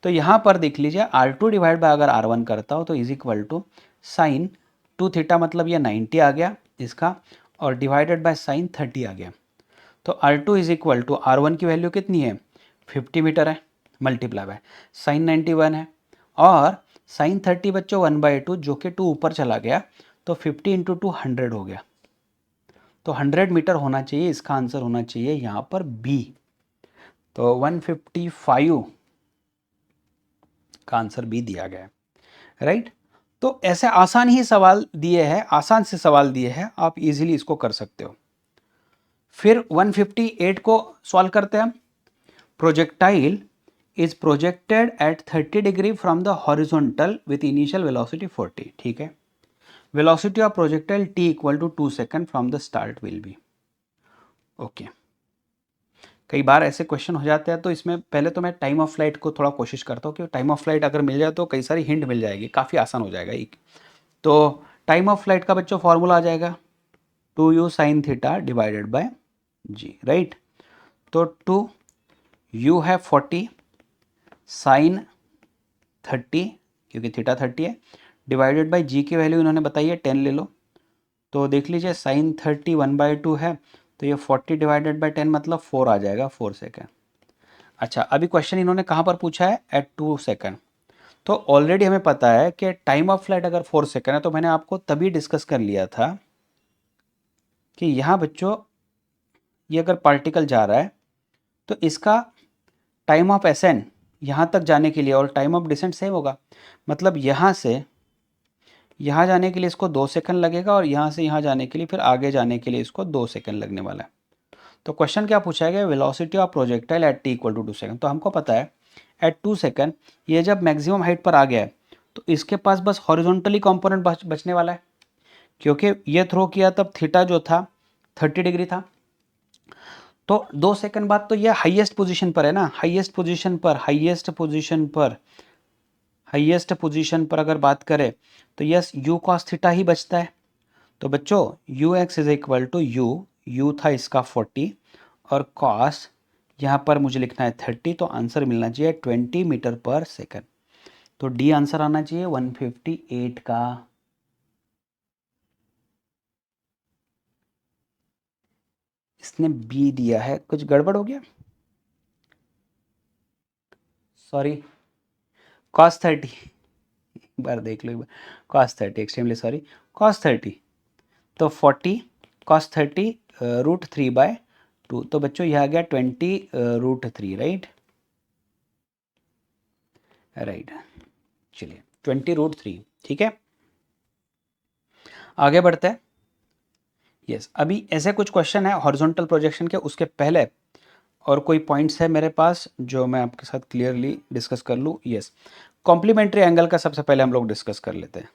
तो यहाँ पर देख लीजिए R2 डिवाइड बाय अगर R1 करता हो तो is equal to sine 2 theta, मतलब ये 90 आ गया इसका, और डिवाइडेड बाय साइन 30 आ गया। तो R2 is equal to R1 की वैल्यू कितनी है, 50 मीटर है, मल्टीप्लाई बाय साइन 91 है, और साइन 30 बच्चों 1/2, जो कि 2 ऊपर चला गया, तो 50 इंटू 2 100 हो गया। तो 100 मीटर होना चाहिए, इसका आंसर होना चाहिए यहाँ पर बी। तो 155 का आंसर बी दिया गया है, राइट। तो ऐसे आसान ही सवाल दिए हैं, आसान से सवाल दिए हैं, आप इजीली इसको कर सकते हो। फिर 158 को सॉल्व करते हैं हम। Projectile is projected at 30 degree from the horizontal with initial velocity 40, ठीक है। Velocity of projectile t equal to 2 second from the start will be, okay. कई बार ऐसे क्वेश्चन हो जाते हैं, तो इसमें पहले तो मैं टाइम ऑफ फ्लाइट को थोड़ा कोशिश करता हूँ कि टाइम ऑफ फ्लाइट अगर मिल जाए तो कई सारी हिंट मिल जाएगी, काफ़ी आसान हो जाएगा एक। तो टाइम ऑफ फ्लाइट का बच्चों फॉर्मूला आ जाएगा 2u sine theta divided by g, right. तो 2u है 40 साइन 30, क्योंकि थीटा 30 है, डिवाइडेड बाय जी की वैल्यू इन्होंने बताई है 10 ले लो। तो देख लीजिए साइन 30 1/2 है, तो ये 40 डिवाइडेड बाय 10 मतलब 4 आ जाएगा, 4 सेकेंड। अच्छा, अभी क्वेश्चन इन्होंने कहाँ पर पूछा है, एट 2 सेकेंड। तो ऑलरेडी हमें पता है कि टाइम ऑफ फ्लाइट अगर 4 सेकेंड है, तो मैंने आपको तभी डिस्कस कर लिया था कि यहाँ बच्चों ये अगर पार्टिकल जा रहा है तो इसका टाइम ऑफ एसेंड यहाँ तक जाने के लिए और टाइम ऑफ डिसेंट सेम होगा। मतलब यहाँ से यहाँ जाने के लिए इसको 2 सेकंड लगेगा, और यहाँ से यहाँ जाने के लिए, फिर आगे जाने के लिए इसको 2 सेकंड लगने वाला है। तो क्वेश्चन क्या पूछा गया, velocity of projectile at t equal to 2 second. तो हमको पता है एट 2 सेकंड ये जब मैक्सिमम हाइट पर आ गया है तो इसके पास बस हॉरिजॉन्टली कंपोनेंट बचने वाला है, क्योंकि ये थ्रो किया तब थीटा जो था 30 डिग्री था। तो 2 सेकंड बाद तो ये हाईएस्ट पोजीशन पर है ना, हाईएस्ट पोजीशन पर अगर बात करें तो यस u cos थीटा ही बचता है। तो बच्चों ux is equal to u था इसका 40 और cos यहाँ पर मुझे लिखना है 30, तो आंसर मिलना चाहिए 20 मीटर पर सेकंड। तो डी आंसर आना चाहिए 158 का। इसने बी दिया है, कुछ गड़बड़ हो गया, सॉरी। cos 30 एक बार देख लो, एक बार cos 30, एक्सट्रीमली सॉरी, cos 30, तो 40 cos 30 √3/2 2, तो बच्चों यह आ गया 20√3, राइट। राइट, चलिए 20√3, ठीक है। आगे बढ़ते हैं। यस, अभी ऐसे कुछ क्वेश्चन है हॉरिजॉन्टल प्रोजेक्शन के, उसके पहले और कोई पॉइंट्स है मेरे पास जो मैं आपके साथ क्लियरली डिस्कस कर लूँ। यस, कॉम्प्लीमेंट्री एंगल का सबसे पहले हम लोग डिस्कस कर लेते हैं।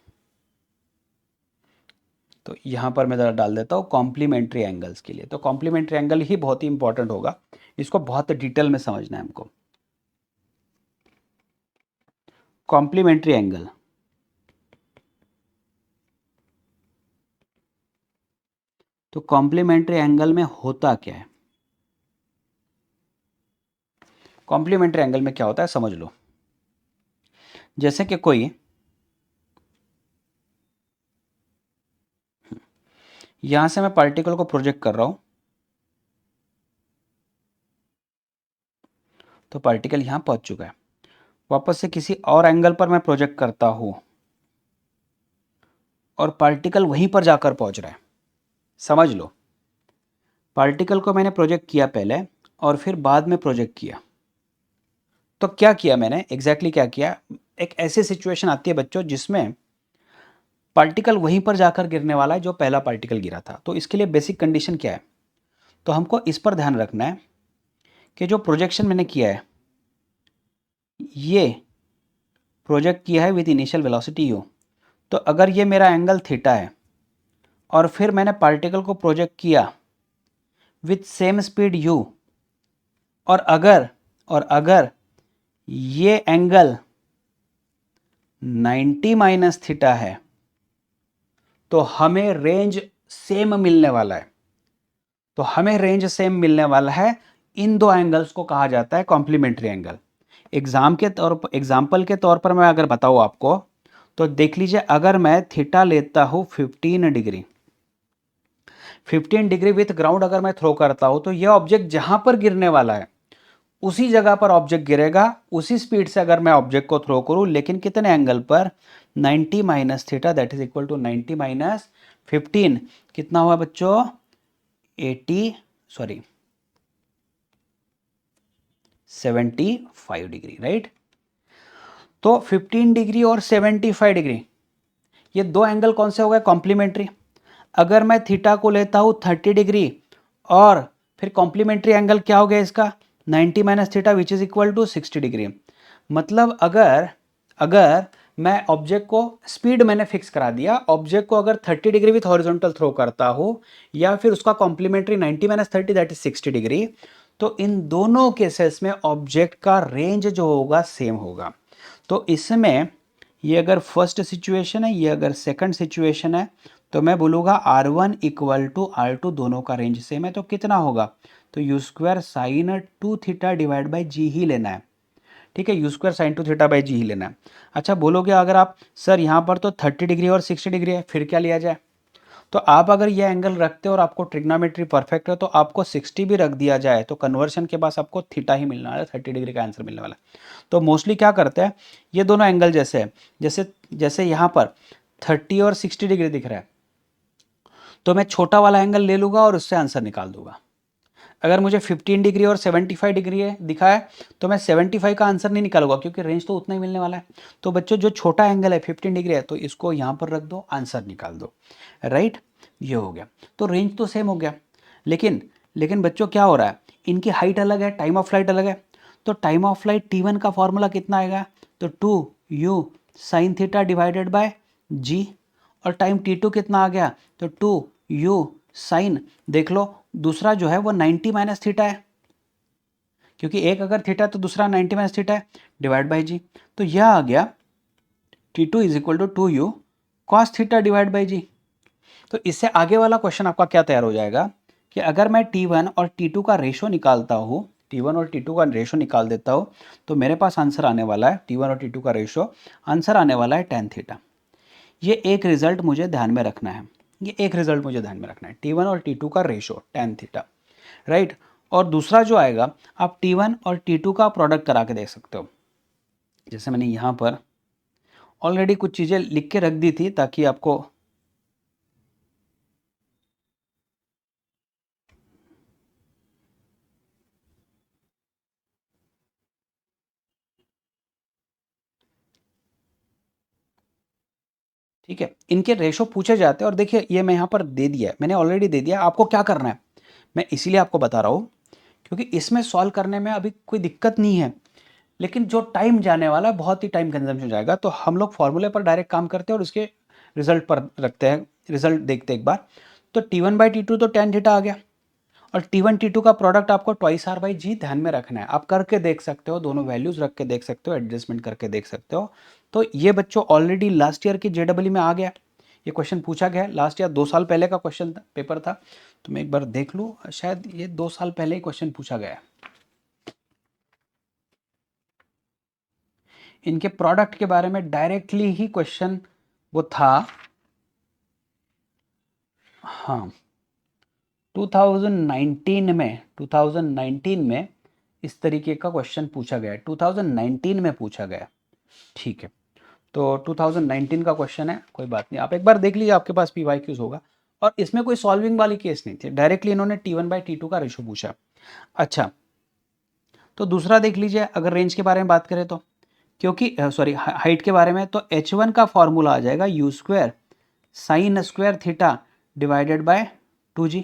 तो यहाँ पर मैं ज़रा डाल देता हूँ कॉम्प्लीमेंट्री एंगल्स के लिए। तो कॉम्प्लीमेंट्री एंगल ही बहुत ही इंपॉर्टेंट होगा, इसको बहुत डिटेल में समझना है हमको। कॉम्प्लीमेंट्री एंगल, तो कॉम्प्लीमेंट्री एंगल में होता क्या है? कॉम्प्लीमेंट्री एंगल में क्या होता है समझ लो। जैसे कि कोई यहां से मैं पार्टिकल को प्रोजेक्ट कर रहा हूं, तो पार्टिकल यहां पहुंच चुका है। वापस से किसी और एंगल पर मैं प्रोजेक्ट करता हूं और पार्टिकल वहीं पर जाकर पहुंच रहा है। समझ लो, पार्टिकल को मैंने प्रोजेक्ट किया पहले और फिर बाद में प्रोजेक्ट किया। तो क्या किया मैंने, एग्जैक्टली क्या किया? एक ऐसी सिचुएशन आती है बच्चों जिसमें पार्टिकल वहीं पर जाकर गिरने वाला है जो पहला पार्टिकल गिरा था। तो इसके लिए बेसिक कंडीशन क्या है? तो हमको इस पर ध्यान रखना है कि जो प्रोजेक्शन मैंने किया है, ये प्रोजेक्ट किया है विद इनिशियल वेलोसिटी u। तो अगर ये मेरा एंगल थीटा है और फिर मैंने पार्टिकल को प्रोजेक्ट किया विथ सेम स्पीड u, और अगर ये एंगल 90 माइनस थीटा है, तो हमें रेंज सेम मिलने वाला है। तो हमें रेंज सेम मिलने वाला है, इन दो एंगल्स को कहा जाता है कॉम्प्लीमेंट्री एंगल। एग्जाम्पल के तौर पर मैं अगर बताऊं आपको, तो देख लीजिए, अगर मैं थीटा लेता हूं 15 डिग्री, 15 डिग्री विथ ग्राउंड अगर मैं थ्रो करता हूं, तो यह ऑब्जेक्ट जहां पर गिरने वाला है उसी जगह पर ऑब्जेक्ट गिरेगा, उसी स्पीड से अगर मैं ऑब्जेक्ट को थ्रो करूं, लेकिन कितने एंगल पर? 90 minus theta, that is equal to 90 minus 15, कितना हुआ बच्चों? 75 डिग्री, राइट। तो 15 डिग्री और 75 डिग्री, ये दो एंगल कौन से हो गए? कॉम्प्लीमेंट्री। अगर मैं थीटा को लेता हूं 30 डिग्री और फिर कॉम्प्लीमेंट्री एंगल क्या हो गया इसका? 90 minus theta which is equal to 60 degree. मतलब अगर अगर मैं ऑब्जेक्ट को स्पीड मैंने फिक्स करा दिया, ऑब्जेक्ट को अगर 30 डिग्री विथ हॉरिजॉन्टल थ्रो करता हूं या फिर उसका complementary 90 minus 30 that is 60 degree, तो इन दोनों केसेस में ऑब्जेक्ट का रेंज जो होगा सेम होगा। तो इसमें ये अगर फर्स्ट सिचुएशन है, ये अगर सेकंड सिचुएशन है, तो मैं बोलूँगा R1 इक्वल टू R2, दोनों का रेंज सेम है, तो कितना होगा? तो u square sine 2 theta divide by g ही लेना है। ठीक है, u square sine 2 theta by g ही लेना है। अच्छा बोलोगे अगर आप सर यहाँ पर तो 30 डिग्री और 60 डिग्री है, फिर क्या लिया जाए? तो आप अगर ये एंगल रखते हो और आपको ट्रिग्नोमेट्री परफेक्ट है, तो आपको 60 भी रख दिया जाए तो कन्वर्शन के बाद आपको थीटा ही मिलना है, 30 डिग्री का आंसर मिलने वाला है। तो मोस्टली क्या करते हैं, ये दोनों एंगल जैसे है, जैसे जैसे यहाँ पर 30 और 60 डिग्री दिख रहा है, तो मैं छोटा वाला एंगल ले लूँगा और उससे आंसर निकाल दूंगा। अगर मुझे 15 डिग्री और 75 डिग्री है दिखा है, तो मैं 75 का आंसर नहीं निकालूंगा क्योंकि रेंज तो उतना ही मिलने वाला है। तो बच्चों जो छोटा एंगल है 15 डिग्री है, तो इसको यहाँ पर रख दो, आंसर निकाल दो, राइट। ये हो गया, तो रेंज तो सेम हो गया। लेकिन लेकिन बच्चों क्या हो रहा है, इनकी हाइट अलग है, टाइम ऑफ फ्लाइट अलग है। तो टाइम ऑफ फ्लाइट T1 का फॉर्मूला कितना आएगा? तो 2u sine theta divided by g, और टाइम T2 कितना आ गया? तो 2u साइन, देख लो दूसरा जो है वो 90 माइनस थीटा है, क्योंकि एक अगर थीटा तो दूसरा 90 माइनस थीटा है, डिवाइड बाई जी। तो यह आ गया T2 is equal to 2u cos theta divide by g. तो इससे आगे वाला क्वेश्चन आपका क्या तैयार हो जाएगा कि अगर मैं T1 और T2 का रेशो निकालता हूँ, T1 और T2 का रेशो निकाल देता हूँ, तो मेरे पास आंसर आने वाला है, T1 और T2 का रेशो आंसर आने वाला है tan थीटा। ये एक रिजल्ट मुझे ध्यान में रखना है, ये एक रिजल्ट मुझे ध्यान में रखना है, T1 और T2 का रेशो tan थीटा, राइट। और दूसरा जो आएगा, आप T1 और T2 का प्रोडक्ट करा के देख सकते हो। जैसे मैंने यहाँ पर ऑलरेडी कुछ चीज़ें लिख के रख दी थी ताकि आपको ठीक है, इनके रेशो पूछे जाते हैं और देखिए ये मैं यहाँ पर दे दिया है, मैंने ऑलरेडी दे दिया, आपको क्या करना है मैं इसीलिए आपको बता रहा हूँ क्योंकि इसमें सॉल्व करने में अभी कोई दिक्कत नहीं है, लेकिन जो टाइम जाने वाला है बहुत ही टाइम कंजम्पशन जाएगा, तो हम लोग फॉर्मूले पर डायरेक्ट काम करते हैं और उसके रिजल्ट पर रखते हैं, रिजल्ट देखते हैं एक बार। तो T1/T2 तो tan थीटा आ गया और T1 T2 का प्रोडक्ट आपको ट्वाइस आर बाई जी ध्यान में रखना है, आप करके देख सकते हो, दोनों वैल्यूज रख के देख सकते हो, एडजस्टमेंट करके देख सकते हो। तो ये बच्चों ऑलरेडी लास्ट ईयर की JEE में आ गया, ये क्वेश्चन पूछा गया है, लास्ट ईयर 2 साल पहले का क्वेश्चन पेपर था, तो मैं एक बार देख लूँ, शायद ये 2 साल पहले ही क्वेश्चन पूछा गया है। इनके प्रोडक्ट के बारे में डायरेक्टली ही क्वेश्चन वो था, हाँ 2019 में इस तरीके का क्वेश्चन पूछा गया है, 2019 में पूछा गया, ठीक है। तो 2019 का क्वेश्चन है, कोई बात नहीं, आप एक बार देख लीजिए, आपके पास PYQs होगा और इसमें कोई सॉल्विंग वाली केस नहीं थी, डायरेक्टली इन्होंने T1/T2 का रेशो पूछा। अच्छा, तो दूसरा देख लीजिए, अगर रेंज के बारे में बात करें तो, क्योंकि सॉरी हाइट के बारे में, तो H1 का फॉर्मूला आ जाएगा U² sign square theta divided by 2G,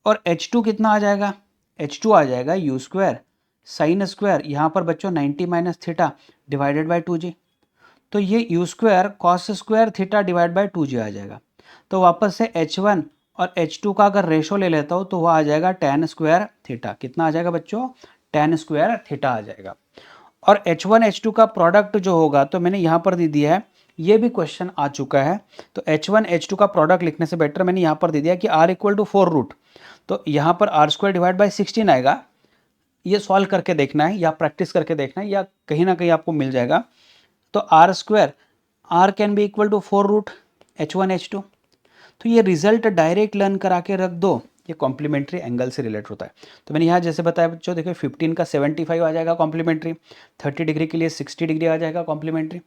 और H2 कितना आ जाएगा, H2 आ जाएगा U² साइन स्क्वायर, यहाँ पर बच्चों 90 minus theta divided by 2G, तो ये U² cos square theta divide by 2G आ जाएगा। तो वापस से H1 और H2 का अगर रेशो ले लेता हूँ तो वह आ जाएगा tan स्क्वायर थीटा, कितना आ जाएगा बच्चों, tan स्क्वायर थीटा आ जाएगा। और H1 H2 का प्रोडक्ट जो होगा, तो मैंने यहाँ पर दे दिया है, ये भी क्वेश्चन आ चुका है, तो H1 H2 का प्रोडक्ट लिखने से बेटर मैंने यहाँ पर दे दिया कि R = 4 रूट, तो यहाँ पर R² डिवाइड बाई 16 आएगा, ये सॉल्व करके देखना है या प्रैक्टिस करके देखना है या कहीं ना कहीं आपको मिल जाएगा। तो R², R can be equal to 4 root H1 H2, तो ये रिजल्ट डायरेक्ट लर्न करा के रख दो, ये कॉम्प्लीमेंट्री एंगल से रिलेट होता है। तो मैंने यहाँ जैसे बताया बच्चों, देखिए 15 का 75 आ जाएगा कॉम्प्लीमेंट्री, 30 डिग्री के लिए 60 डिग्री आ जाएगा कॉम्प्लीमेंट्री,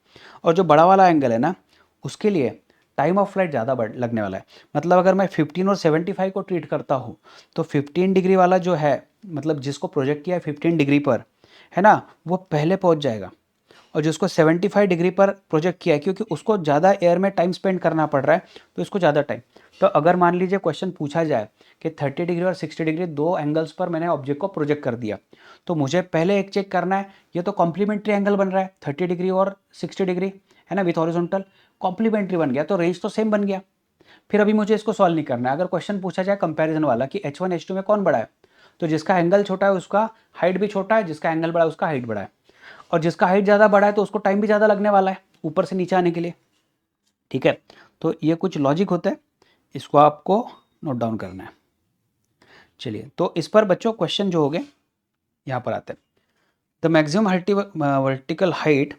और जो बड़ा वाला एंगल है ना, उसके लिए टाइम ऑफ फ्लाइट ज़्यादा लगने वाला है। मतलब अगर मैं 15 और 75 को ट्रीट करता हूँ तो 15 डिग्री वाला जो है, मतलब जिसको प्रोजेक्ट किया है 15 डिग्री पर, है ना, वो पहले पहुँच जाएगा, और जिसको 75 डिग्री पर प्रोजेक्ट किया है, क्योंकि उसको ज़्यादा एयर में टाइम स्पेंड करना पड़ रहा है, तो इसको ज़्यादा टाइम। तो अगर मान लीजिए क्वेश्चन पूछा जाए कि 30 डिग्री और 60 डिग्री दो एंगल्स पर मैंने ऑब्जेक्ट को प्रोजेक्ट कर दिया, तो मुझे पहले एक चेक करना है, ये तो कॉम्प्लीमेंट्री एंगल बन रहा है, 30 डिग्री और 60 डिग्री, है ना, विथ हॉरिजॉन्टल कॉम्प्लीमेंट्री बन गया, तो रेंज तो सेम बन गया। फिर अभी मुझे इसको सॉल्व नहीं करना है। अगर क्वेश्चन पूछा जाए कंपैरिजन वाला कि H1 H2 में कौन बड़ा है, तो जिसका एंगल छोटा है उसका हाइट भी छोटा है, जिसका एंगल बड़ा है उसका हाइट बड़ा है, और जिसका हाइट ज़्यादा बड़ा है तो उसको टाइम भी ज़्यादा लगने वाला है ऊपर से नीचे आने के लिए, ठीक है। तो ये कुछ लॉजिक होता है, इसको आपको नोट डाउन करना है। चलिए, तो इस पर बच्चों क्वेश्चन जो हो गए यहाँ पर आते हैं। The maximum vertical height,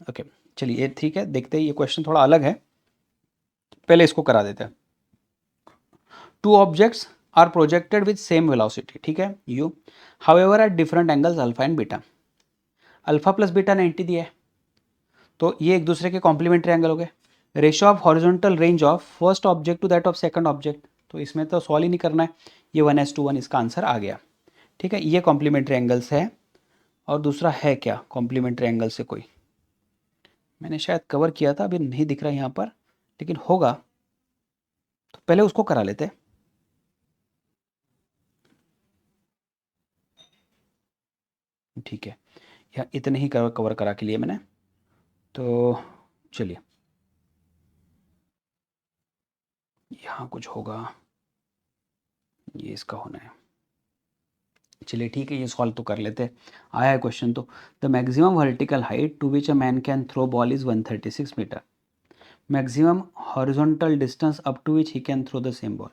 okay चलिए ये ठीक है, देखते हैं, ये क्वेश्चन थोड़ा अलग है, पहले इसको करा देते हैं। Two objects are projected with same velocity, ठीक है, u, however at different angles alpha and beta, alpha plus beta 90 दिया है, तो ये एक दूसरे के कॉम्प्लीमेंट्री एंगल हो गए। Ratio of horizontal range of first object to that of second object, तो इसमें तो सॉल्व ही नहीं करना है, ये 1:1 इसका आंसर आ गया, ठीक है, ये कॉम्प्लीमेंट्री एंगल्स है। और दूसरा है क्या कॉम्प्लीमेंट्री एंगल से, कोई मैंने शायद कवर किया था, अभी नहीं दिख रहा यहाँ पर, लेकिन होगा, तो पहले उसको करा लेते हैं। ठीक है, या इतने ही कवर करा के लिए मैंने, तो चलिए यहाँ कुछ होगा, ये इसका होना है, चलिए ठीक है, ये सॉल्व तो कर लेते हैं। आया है क्वेश्चन तो, the maximum vertical height to which a man can throw ball is 136 metre, maximum horizontal distance up to which he can throw the same ball.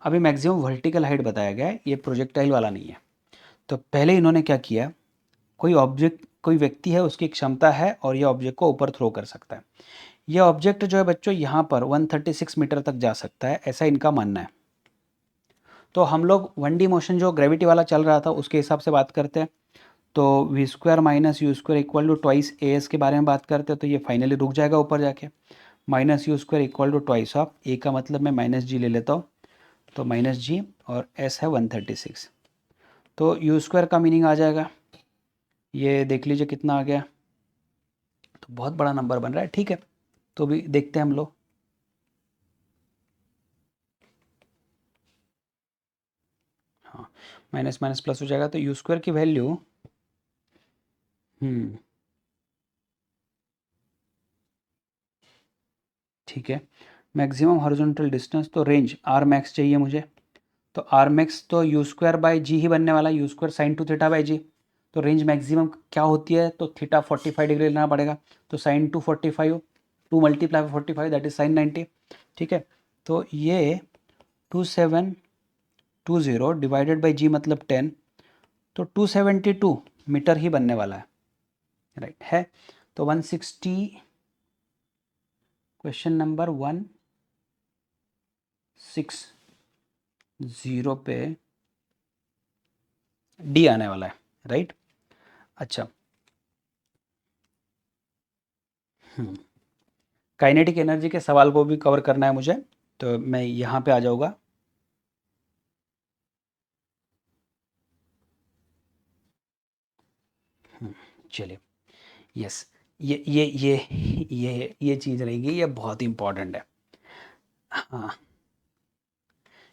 अभी मैक्सिमम वर्टिकल हाइट बताया गया है, ये प्रोजेक्टाइल वाला नहीं है। तो पहले इन्होंने क्या किया, कोई ऑब्जेक्ट, कोई व्यक्ति है, उसकी क्षमता है और ये ऑब्जेक्ट को ऊपर थ्रो कर सकता है। ये ऑब्जेक्ट जो है बच्चों यहाँ पर 136 मीटर तक जा सकता है, ऐसा इनका मानना है। तो हम लोग 1D मोशन जो ग्रेविटी वाला चल रहा था उसके हिसाब से बात करते हैं, तो v² minus U² equal to twice AS के बारे में बात करते हैं, तो ये फाइनली रुक जाएगा ऊपर जाके, minus U² equal to twice of A का मतलब मैं -G ले लेता हूँ, तो -G और S है 136, तो U² का मीनिंग आ जाएगा, ये देख लीजिए कितना आ गया, तो बहुत बड़ा नंबर बन रहा है, ठीक है। तो भी देखते हैं हम लोग। हाँ, माइनस माइनस प्लस हो जाएगा, तो यू स्क्वायर की वैल्यू ठीक है। मैक्सिमम हॉरिजॉन्टल डिस्टेंस, तो रेंज आर मैक्स चाहिए मुझे, तो आर मैक्स तो यू स्क्वायर बाई जी ही बनने वाला है, u square sine two theta by g. तो रेंज मैक्सिमम क्या होती है, तो थीटा 45 डिग्री लेना पड़ेगा, तो sign to 45, 2 multiply 45 that is sine 90। ठीक है, तो ये 2720 डिवाइडेड बाई जी मतलब 10, तो 272 मीटर ही बनने वाला है, राइट है। तो 160, क्वेश्चन नंबर 160 पे डी आने वाला है, राइट। अच्छा, काइनेटिक एनर्जी के सवाल को भी कवर करना है मुझे, तो मैं यहाँ पे आ जाऊँगा। चलिए, यस, ये चीज़ रहेगी, ये बहुत इंपॉर्टेंट है। हाँ,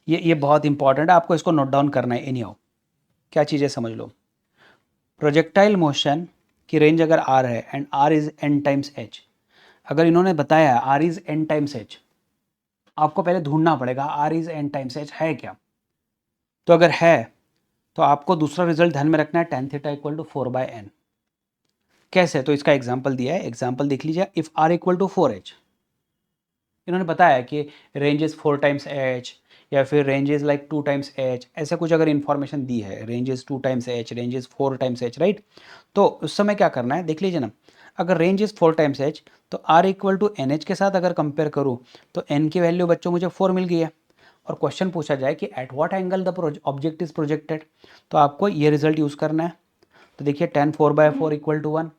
ये बहुत इंपॉर्टेंट है, आपको इसको नोट डाउन करना है। एनी हाउ, क्या चीज़ है समझ लो। प्रोजेक्टाइल मोशन की रेंज अगर आर है and R is n times h, अगर इन्होंने बताया R is n times h, आपको पहले ढूंढना पड़ेगा R is n times h है क्या। तो अगर है तो आपको दूसरा रिजल्ट ध्यान में रखना है, tan theta equal to 4/n। कैसे, तो इसका एग्जाम्पल दिया है, एग्जाम्पल देख लीजिए। If are equal to 4h, इन्होंने बताया कि रेंज इज 4 टाइम्स एच, या फिर range is like 2 times H, ऐसा कुछ अगर इन्फॉर्मेशन दी है, range is 2 times H, range is 4 times H, right. तो उस समय क्या करना है देख लीजिए ना, अगर रेंज इज 4 टाइम्स एच, तो R equal to n h के साथ अगर कंपेयर करूँ, तो एन की वैल्यू बच्चों मुझे 4 मिल गई है, और क्वेश्चन पूछा जाए कि at what angle the object is projected, तो आपको ये रिजल्ट यूज़ करना है। तो देखिए tan 4/4 इक्वल टू 1,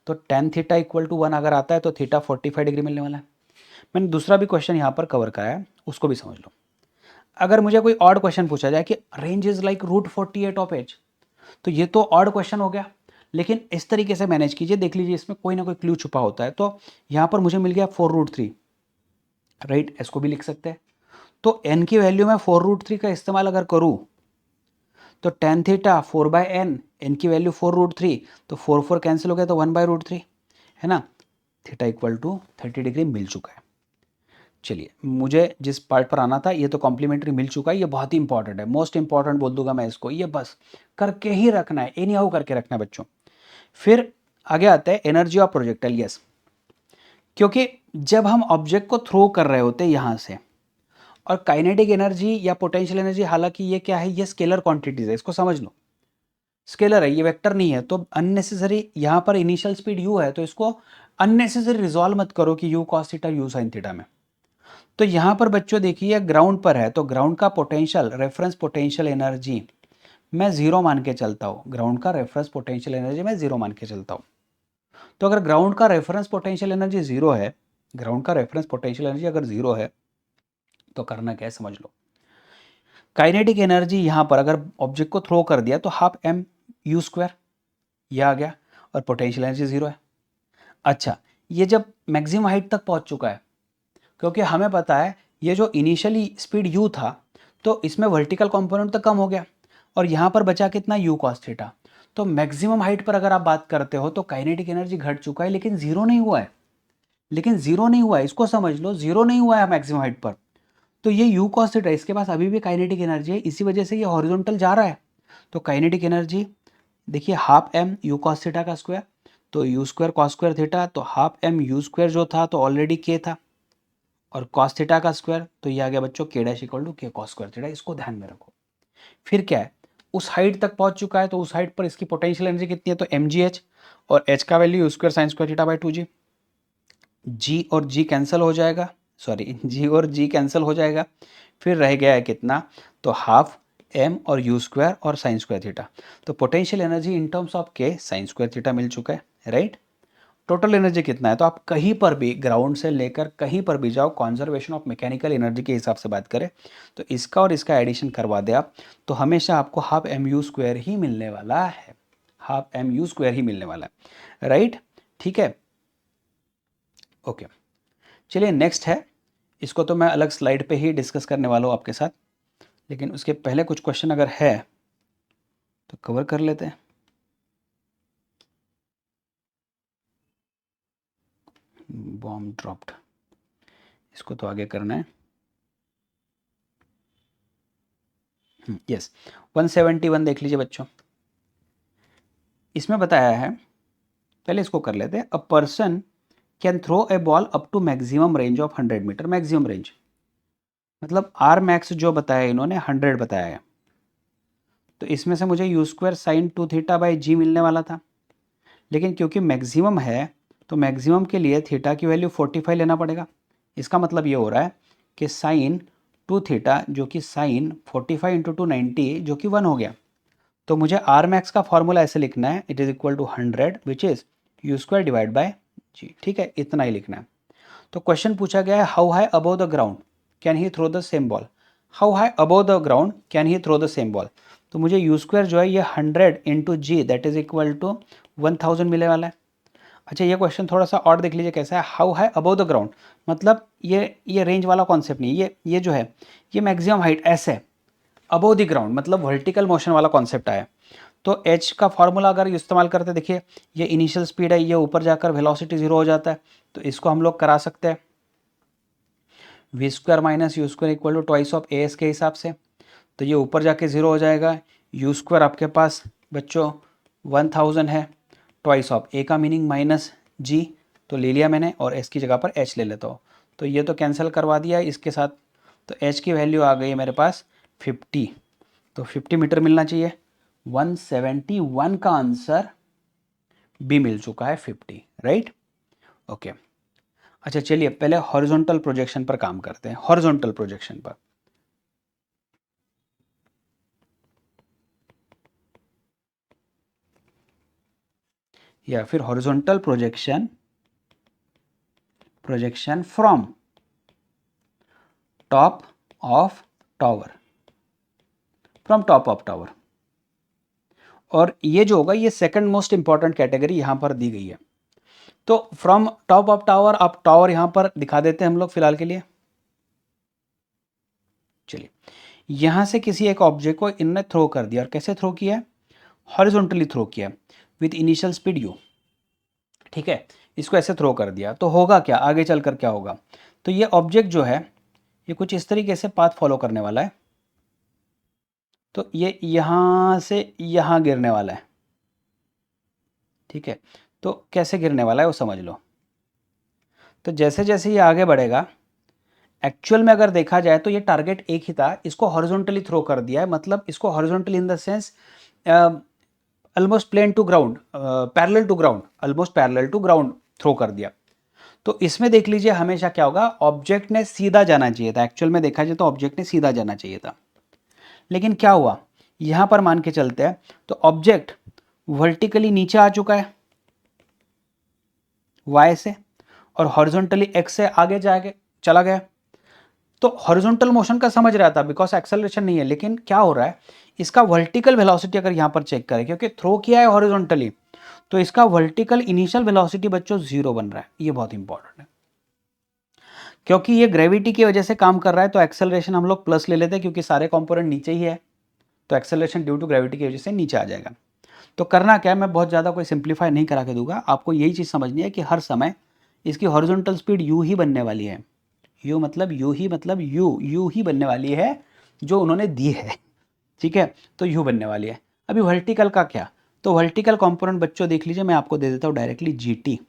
तो tan थीटा इक्वल टू 1 अगर आता है तो थीटा 45 डिग्री मिलने वाला है। मैंने दूसरा भी क्वेश्चन यहाँ पर कवर कराया है, उसको भी समझ लो। अगर मुझे कोई ऑड क्वेश्चन पूछा जाए कि range is like √48 of H, तो ये तो ऑड क्वेश्चन हो गया, लेकिन इस तरीके से मैनेज कीजिए, देख लीजिए इसमें कोई ना कोई क्लू छुपा होता है। तो यहाँ पर मुझे मिल गया 4√3, राइट, इसको भी लिख सकते हैं। तो n की वैल्यू में 4√3 का इस्तेमाल अगर करूँ, तो tan थीटा 4/n, n की वैल्यू 4√3, तो 4 कैंसिल हो गया, तो 1/√3 है ना। थीटा इक्वल टू 30 डिग्री मिल चुका है। चलिए, मुझे जिस पार्ट पर आना था, ये तो कॉम्प्लीमेंट्री मिल चुका है, ये बहुत ही इंपॉर्टेंट है, मोस्ट इंपॉर्टेंट बोल दूंगा मैं इसको, ये बस करके ही रखना है, एनी हाउ करके रखना है बच्चों। फिर आगे आता है एनर्जी ऑफ प्रोजेक्टाइल। यस, क्योंकि जब हम ऑब्जेक्ट को थ्रो कर रहे होते हैं यहाँ से, और काइनेटिक एनर्जी या पोटेंशियल एनर्जी, हालांकि ये क्या है, ये स्केलर क्वांटिटीज है, इसको समझ लो, स्केलर है, ये वेक्टर नहीं है। तो अननेसेसरी यहाँ पर इनिशियल स्पीड यू है, तो इसको अननेसेसरी रिजॉल्व मत करो कि you cos theta you sine theta में। तो यहाँ पर बच्चों देखिए ग्राउंड पर है, तो ग्राउंड का पोटेंशियल, रेफरेंस पोटेंशियल एनर्जी मैं जीरो मान के चलता हूँ, ग्राउंड का रेफरेंस पोटेंशियल एनर्जी मैं जीरो मान के चलता हूँ। तो अगर ग्राउंड का रेफरेंस पोटेंशियल एनर्जी जीरो है, ग्राउंड का रेफरेंस पोटेंशियल एनर्जी अगर जीरो है, तो करना क्या है समझ लो। काइनेटिक एनर्जी यहाँ पर अगर ऑब्जेक्ट को थ्रो कर दिया, तो हाफ एम यू स्क्वायर, यह आ गया, और पोटेंशियल एनर्जी जीरो है। अच्छा, ये जब मैक्सिमम हाइट तक पहुंच चुका है, क्योंकि हमें पता है ये जो इनिशियली स्पीड u था, तो इसमें वर्टिकल कंपोनेंट तो कम हो गया, और यहाँ पर बचा कितना u cos थीटा। तो मैक्सिमम हाइट पर अगर आप बात करते हो, तो काइनेटिक एनर्जी घट चुका है, लेकिन जीरो नहीं हुआ है, लेकिन जीरो नहीं हुआ है, इसको समझ लो, जीरो नहीं हुआ है मैक्सिमम हाइट पर। तो ये u cos थीटा, इसके पास अभी भी काइनेटिक एनर्जी है, इसी वजह से ये हॉरिजॉन्टल जा रहा है। तो काइनेटिक एनर्जी देखिए half m u cos theta का स्क्वायर, तो u square cos square theta, तो हाफ एम यू स्क्वायर जो था तो ऑलरेडी के था, और कॉस थीटा का स्क्वायर, तो ये आ गया बच्चों के डैश इक्वल टू के कॉस स्क्वायर थीटा, इसको ध्यान में रखो। फिर क्या है, उस हाइट तक पहुंच चुका है, तो उस हाइट पर इसकी पोटेंशियल एनर्जी कितनी है, तो एम जी एच, और एच का value square sine square theta by 2g, जी और जी कैंसिल हो जाएगा, सॉरी जी और जी कैंसिल हो जाएगा, फिर रह गया है कितना, तो हाफ एम और यू स्क्वायर और साइन स्क्वायर थीटा। तो potential energy in terms of के साइन स्क्वायर थीटा मिल चुका है, राइट। टोटल एनर्जी कितना है, तो आप कहीं पर भी ग्राउंड से लेकर कहीं पर भी जाओ, कॉन्जर्वेशन ऑफ मैकेनिकल एनर्जी के हिसाब से बात करें, तो इसका और इसका एडिशन करवा दे आप, तो हमेशा आपको हाफ एम यू स्क्वायर ही मिलने वाला है, हाफ एम यू स्क्वायर ही मिलने वाला है, राइट। ठीक है, ओके। चलिए नेक्स्ट है, इसको तो मैं अलग स्लाइड पे ही डिस्कस करने वाला हूँ आपके साथ, लेकिन उसके पहले कुछ क्वेश्चन अगर है तो कवर कर लेते हैं। बॉम्ब ड्रॉप्ड, इसको तो आगे करना है। यस 171 देख लीजिए बच्चों, इसमें बताया है, पहले इसको कर लेते हैं। A person can throw a ball up to maximum range of 100 metre. Maximum range मतलब आर मैक्स जो बताया इन्होंने 100 बताया है, तो इसमें से मुझे u square sine 2 theta by g मिलने वाला था, लेकिन क्योंकि मैक्सिमम है तो मैक्सिमम के लिए थीटा की वैल्यू 45 लेना पड़ेगा। इसका मतलब ये हो रहा है कि साइन 2 थीटा जो कि साइन 45 इंटू 2 90 जो कि 1 हो गया। तो मुझे आर मैक्स का फॉर्मूला ऐसे लिखना है, it is equal to 100 which is u square divide by g. ठीक है, इतना ही लिखना है। तो क्वेश्चन पूछा गया है how high above the ground can he throw the same ball. How high above the ground can he throw the same ball. तो मुझे यू स्क्वायर जो है ये 100 into g that is equal to 1000 मिलने वाला है। अच्छा ये क्वेश्चन थोड़ा सा और देख लीजिए कैसा है। How high above the ground मतलब ये रेंज वाला कॉन्सेप्ट नहीं, ये जो है ये मैक्सिमम हाइट ऐसे अबव द ग्राउंड मतलब वर्टिकल मोशन वाला कॉन्सेप्ट आया। तो एच का फॉर्मूला अगर इस्तेमाल करते देखिए, ये इनिशियल स्पीड है, ये ऊपर जाकर वेलोसिटी 0 हो जाता है, तो इसको हम लोग करा सकते हैं v square minus u square equal to twice of a s के हिसाब से। तो ये ऊपर जाके 0 हो जाएगा। यू स्क्वायर आपके पास बच्चों 1000 है, ट्वाइस ऑफ ए का मीनिंग माइनस जी तो ले लिया मैंने, और एस की जगह पर एच ले लेता हूँ, तो ये तो कैंसिल करवा दिया इसके साथ। तो एच की वैल्यू आ गई है मेरे पास 50, तो 50 मीटर मिलना चाहिए। 171 का आंसर बी मिल चुका है 50, राइट। ओके अच्छा चलिए पहले हॉरिजॉन्टल प्रोजेक्शन पर काम करते हैं। हॉरिजॉन्टल प्रोजेक्शन पर या फिर horizontal projection from top of tower, from top of tower. और ये जो होगा ये सेकंड मोस्ट इंपॉर्टेंट कैटेगरी यहां पर दी गई है। तो फ्रॉम टॉप ऑफ टावर, आप टावर यहां पर दिखा देते हैं हम लोग फिलहाल के लिए। चलिए यहां से किसी एक ऑब्जेक्ट को इनने थ्रो कर दिया, और कैसे थ्रो किया है, हॉरिजॉन्टली थ्रो किया विद इनिशियल स्पीड यू। ठीक है, इसको ऐसे थ्रो कर दिया, तो होगा क्या आगे चलकर क्या होगा, तो ये ऑब्जेक्ट जो है ये कुछ इस तरीके से पाथ फॉलो करने वाला है। तो ये यहां से यहां गिरने वाला है। ठीक है, तो कैसे गिरने वाला है वो समझ लो। तो जैसे जैसे ये आगे बढ़ेगा, एक्चुअल में अगर देखा जाए तो ये टारगेट एक ही था, इसको हॉरिजॉन्टली थ्रो कर दिया है, मतलब इसको horizontally in the sense almost plane to ground, parallel to ground, almost parallel to ground throw कर दिया। तो इसमें देख लीजिए हमेशा क्या होगा, ऑब्जेक्ट ने सीधा जाना चाहिए था। एक्चुअल में देखा जाए तो ऑब्जेक्ट ने सीधा जाना चाहिए था, लेकिन क्या हुआ, यहां पर मान के चलते हैं तो ऑब्जेक्ट वर्टिकली नीचे आ चुका है वाई से, और हॉरिजॉन्टली एक्स से आगे जाके चला गया। तो हॉरिजॉन्टल मोशन का समझ रहा था बिकॉज एक्सेलरेशन नहीं है, लेकिन क्या हो रहा है, इसका वर्टिकल वेलोसिटी अगर यहां पर चेक करें, क्योंकि थ्रो किया है हॉरिजॉन्टली, तो इसका वर्टिकल इनिशियल वेलोसिटी बच्चों 0 बन रहा है। ये बहुत इंपॉर्टेंट है, क्योंकि ये ग्रेविटी की वजह से काम कर रहा है, तो एक्सेलरेशन हम लोग प्लस ले लेते हैं, क्योंकि सारे कंपोनेंट नीचे ही है, तो एक्सेलरेशन ड्यू टू ग्रेविटी की वजह से नीचे आ जाएगा। तो करना क्या है, मैं बहुत ज़्यादा कोई सिंप्लीफाई नहीं करा के दूंगा, आपको यही चीज़ समझनी है कि हर समय इसकी हॉरिजॉन्टल स्पीड यू ही बनने वाली है। यू मतलब यू ही बनने वाली है जो उन्होंने दी है। ठीक है, तो यू बनने वाली है। अभी वर्टिकल का क्या, तो वर्टिकल कंपोनेंट बच्चों देख लीजिए, मैं आपको दे देता हूँ डायरेक्टली जीटी।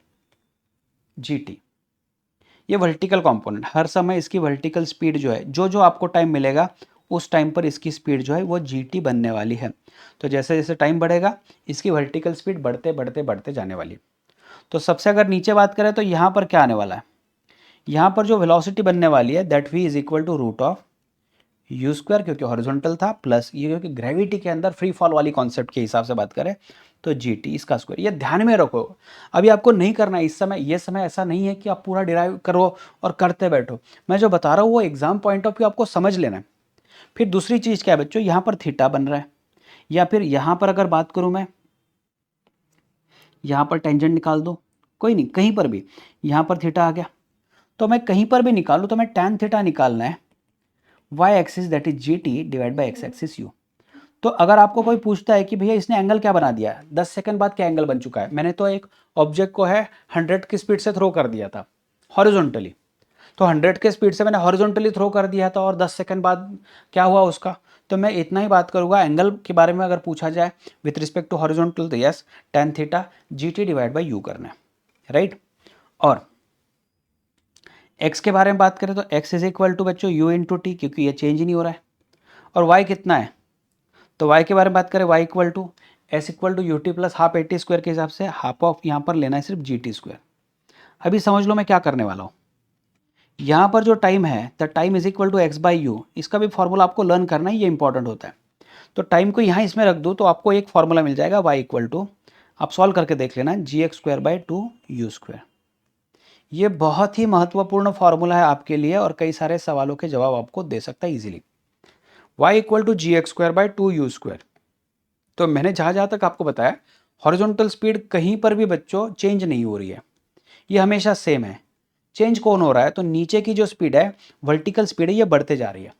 ये वर्टिकल कंपोनेंट, हर समय इसकी वर्टिकल स्पीड जो है, जो जो आपको टाइम मिलेगा उस टाइम पर इसकी स्पीड जो है वो जीटी बनने वाली है। तो जैसे जैसे टाइम बढ़ेगा इसकी वर्टिकल स्पीड बढ़ते बढ़ते बढ़ते जाने वाली। तो सबसे अगर नीचे बात करें तो यहाँ पर क्या आने वाला है, यहाँ पर जो वेलोसिटी बनने वाली है that v is equal to root of u square, क्योंकि हॉरिजॉन्टल था, प्लस ये क्योंकि ग्रेविटी के अंदर फ्री फॉल वाली कॉन्सेप्ट के हिसाब से बात करें तो जी टी इसका स्क्वायर। ये ध्यान में रखो, अभी आपको नहीं करना है इस समय, ये समय ऐसा नहीं है कि आप पूरा डिराइव करो और करते बैठो। मैं जो बता रहा हूँ वो एग्जाम पॉइंट ऑफ व्यू आपको समझ लेना है। फिर दूसरी चीज़ क्या है बच्चों, यहाँ पर थीटा बन रहा है, या फिर यहाँ पर अगर बात करूँ मैं, यहाँ पर टेंजेंट निकाल दो, कोई नहीं कहीं पर भी, यहाँ पर थीटा आ गया, तो मैं कहीं पर भी निकालूँ तो मैं tan थीटा निकालना है, y axis that is g t divide by x axis u. तो अगर आपको कोई पूछता है कि भैया इसने एंगल क्या बना दिया, 10 सेकंड बाद क्या एंगल बन चुका है, मैंने तो एक ऑब्जेक्ट को है 100 की स्पीड से थ्रो कर दिया था हॉरिजॉन्टली, तो 100 के स्पीड से मैंने हॉरिजॉन्टली थ्रो कर दिया था और 10 सेकंड बाद क्या हुआ उसका, तो मैं इतना ही बात करूंगा। एंगल के बारे में अगर पूछा जाए विथ रिस्पेक्ट टू हॉरिजॉन्टल, तो yes tan theta g t divide by u करना है, राइट। और x के बारे में बात करें तो x इज इक्वल टू बच्चों u इंटू टी, क्योंकि ये चेंज ही नहीं हो रहा है। और y कितना है, तो y के बारे में बात करें y equal to s equal to u t plus half a t square के हिसाब से हाफ ऑफ यहाँ पर लेना है सिर्फ जी टी स्क्वायर। अभी समझ लो मैं क्या करने वाला हूँ, यहाँ पर जो टाइम है the time is equal to x by u, इसका भी फॉर्मूला आपको लर्न करना है, ये इंपॉर्टेंट होता है। तो टाइम को यहाँ इसमें रख दो तो आपको एक फॉर्मूला मिल जाएगा y इक्वल टू, आप सॉल्व करके देख लेना, g x square by two u square. ये बहुत ही महत्वपूर्ण फॉर्मूला है आपके लिए और कई सारे सवालों के जवाब आपको दे सकता है easily. y equal to g x square by two u square. तो मैंने जहाँ तक आपको बताया हॉरिजॉन्टल स्पीड कहीं पर भी बच्चों चेंज नहीं हो रही है, ये हमेशा सेम है। चेंज कौन हो रहा है, तो नीचे की जो स्पीड है वर्टिकल स्पीड है, ये बढ़ते जा रही है।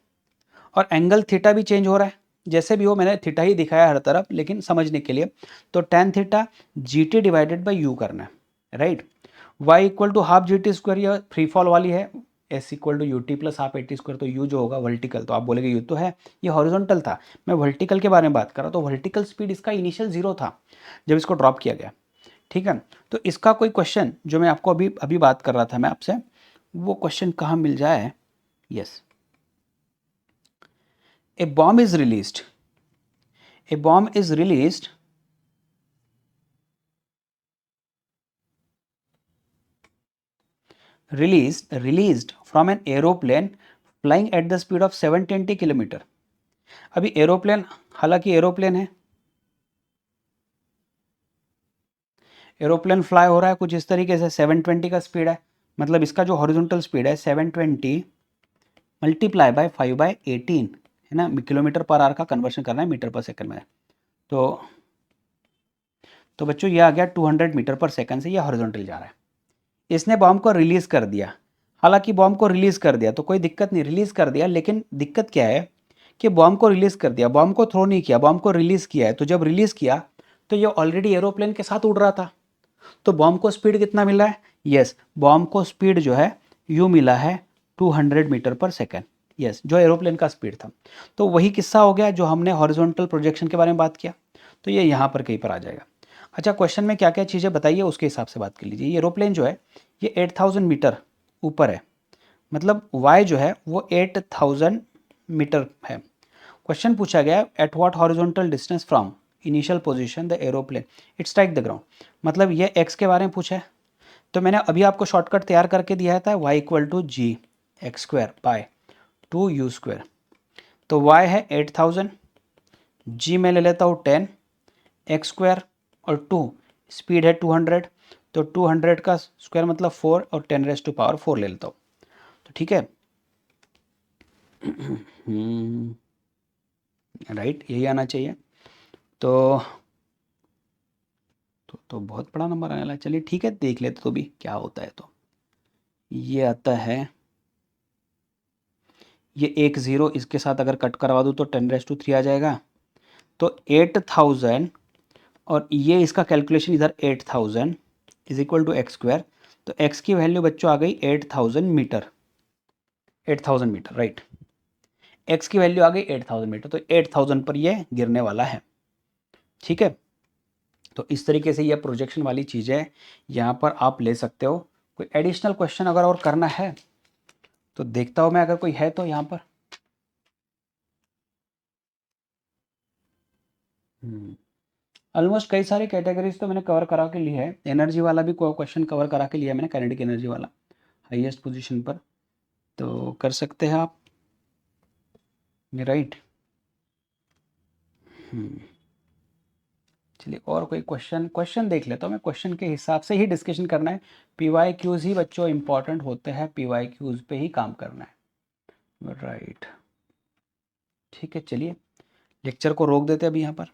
और एंगल थीटा भी चेंज हो रहा है, जैसे भी हो, मैंने थीटा ही दिखाया हर तरफ लेकिन समझने के लिए। तो tan theta g t divided by u करना है, right. Y equal to half g t square, यह फ्री फॉल वाली है, s equal to u t plus half a t square, तो यू जो होगा वर्टिकल, तो आप बोलेंगे यू तो है, ये हॉरिजॉन्टल था, मैं वर्टिकल के बारे में बात कर रहा हूँ। तो वर्टिकल स्पीड इसका इनिशियल 0 था जब इसको ड्रॉप किया गया, ठीक है। तो इसका कोई क्वेश्चन जो मैं आपको अभी अभी बात कर रहा था मैं आपसे, वो क्वेश्चन कहाँ मिल जाए, yes. A bomb is released. A bomb is released released from an aeroplane flying at the speed of 720 kilometre. अभी एरोप्लेन, हालांकि एरोप्लेन है, एरोप्लेन फ्लाई हो रहा है कुछ इस तरीके से, 720 का स्पीड है, मतलब इसका जो हॉरिजॉन्टल स्पीड है 720 मल्टीप्लाई बाय 5/18 है ना, किलोमीटर पर आवर का कन्वर्शन करना है मीटर पर सेकंड में। तो बच्चों ये आ गया 200 मीटर पर सेकंड से, ये हॉरिजॉन्टल जा रहा है। इसने बॉम्ब को रिलीज कर दिया, हालांकि बॉम्ब को रिलीज कर दिया तो कोई दिक्कत नहीं, रिलीज कर दिया, लेकिन दिक्कत क्या है कि बॉम्ब को रिलीज कर दिया, बॉम्ब को थ्रो नहीं किया, बॉम्ब को रिलीज किया है। तो जब रिलीज किया तो ये ऑलरेडी एरोप्लेन के साथ उड़ रहा था, तो बॉम्ब को स्पीड कितना मिला है, यस, बॉम्ब को स्पीड जो है यू मिला है 200 मीटर पर सेकेंड, यस, जो एरोप्लेन का स्पीड था। तो वही किस्सा हो गया जो हमने हॉरिजॉन्टल प्रोजेक्शन के बारे में बात किया, तो ये यहाँ पर कहीं पर आ जाएगा। अच्छा, क्वेश्चन में क्या क्या चीज़ें बताइए उसके हिसाब से बात कर लीजिए। ये एरोप्लेन जो है ये 8000 मीटर ऊपर है, मतलब y जो है वो 8000 मीटर है। क्वेश्चन पूछा गया at what horizontal distance from initial position the aeroplane it strike the ground, मतलब ये x के बारे में पूछा है। तो मैंने अभी आपको शॉर्टकट तैयार करके दिया था, y equal to g x square by two u square. तो y है 8000, g मैं ले लेता हूँ 10, एक्स स्क्वायर और 2 स्पीड है 200, तो 200 का स्क्वायर मतलब 4 और 10⁻⁴ ले लेता हूँ, तो ठीक है। राइट, यही आना चाहिए। तो बहुत बड़ा नंबर आने वाला है, चलिए ठीक है, देख लेते तो भी क्या होता है। तो ये आता है, ये 1 0 इसके साथ अगर कट करवा दूँ तो 10⁻³ आ जाएगा, तो 8000 और ये इसका कैलकुलेशन इधर 8000 is equal to x square, तो x की वैल्यू बच्चों आ गई 8000 मीटर, 8000 मीटर, राइट। x की वैल्यू आ गई 8000 मीटर, तो 8000 पर ये गिरने वाला है, ठीक है। तो इस तरीके से ये प्रोजेक्शन वाली चीज़ें यहाँ पर आप ले सकते हो। कोई एडिशनल क्वेश्चन अगर और करना है तो देखता हूँ मैं, अगर कोई है तो यहाँ पर। ऑलमोस्ट कई सारी कैटेगरीज तो मैंने कवर करा के लिए है, एनर्जी वाला भी क्वेश्चन कवर करा के लिया मैंने, काइनेटिक एनर्जी वाला हाईएस्ट पोजीशन पर, तो कर सकते हैं आप, राइट। चलिए और कोई क्वेश्चन देख लेता हूँ मैं, क्वेश्चन के हिसाब से ही डिस्कशन करना है। PYQs ही बच्चों इंपॉर्टेंट होते हैं, PYQs पे ही काम करना है, राइट। ठीक है, चलिए लेक्चर को रोक देते हैं अभी यहाँ पर।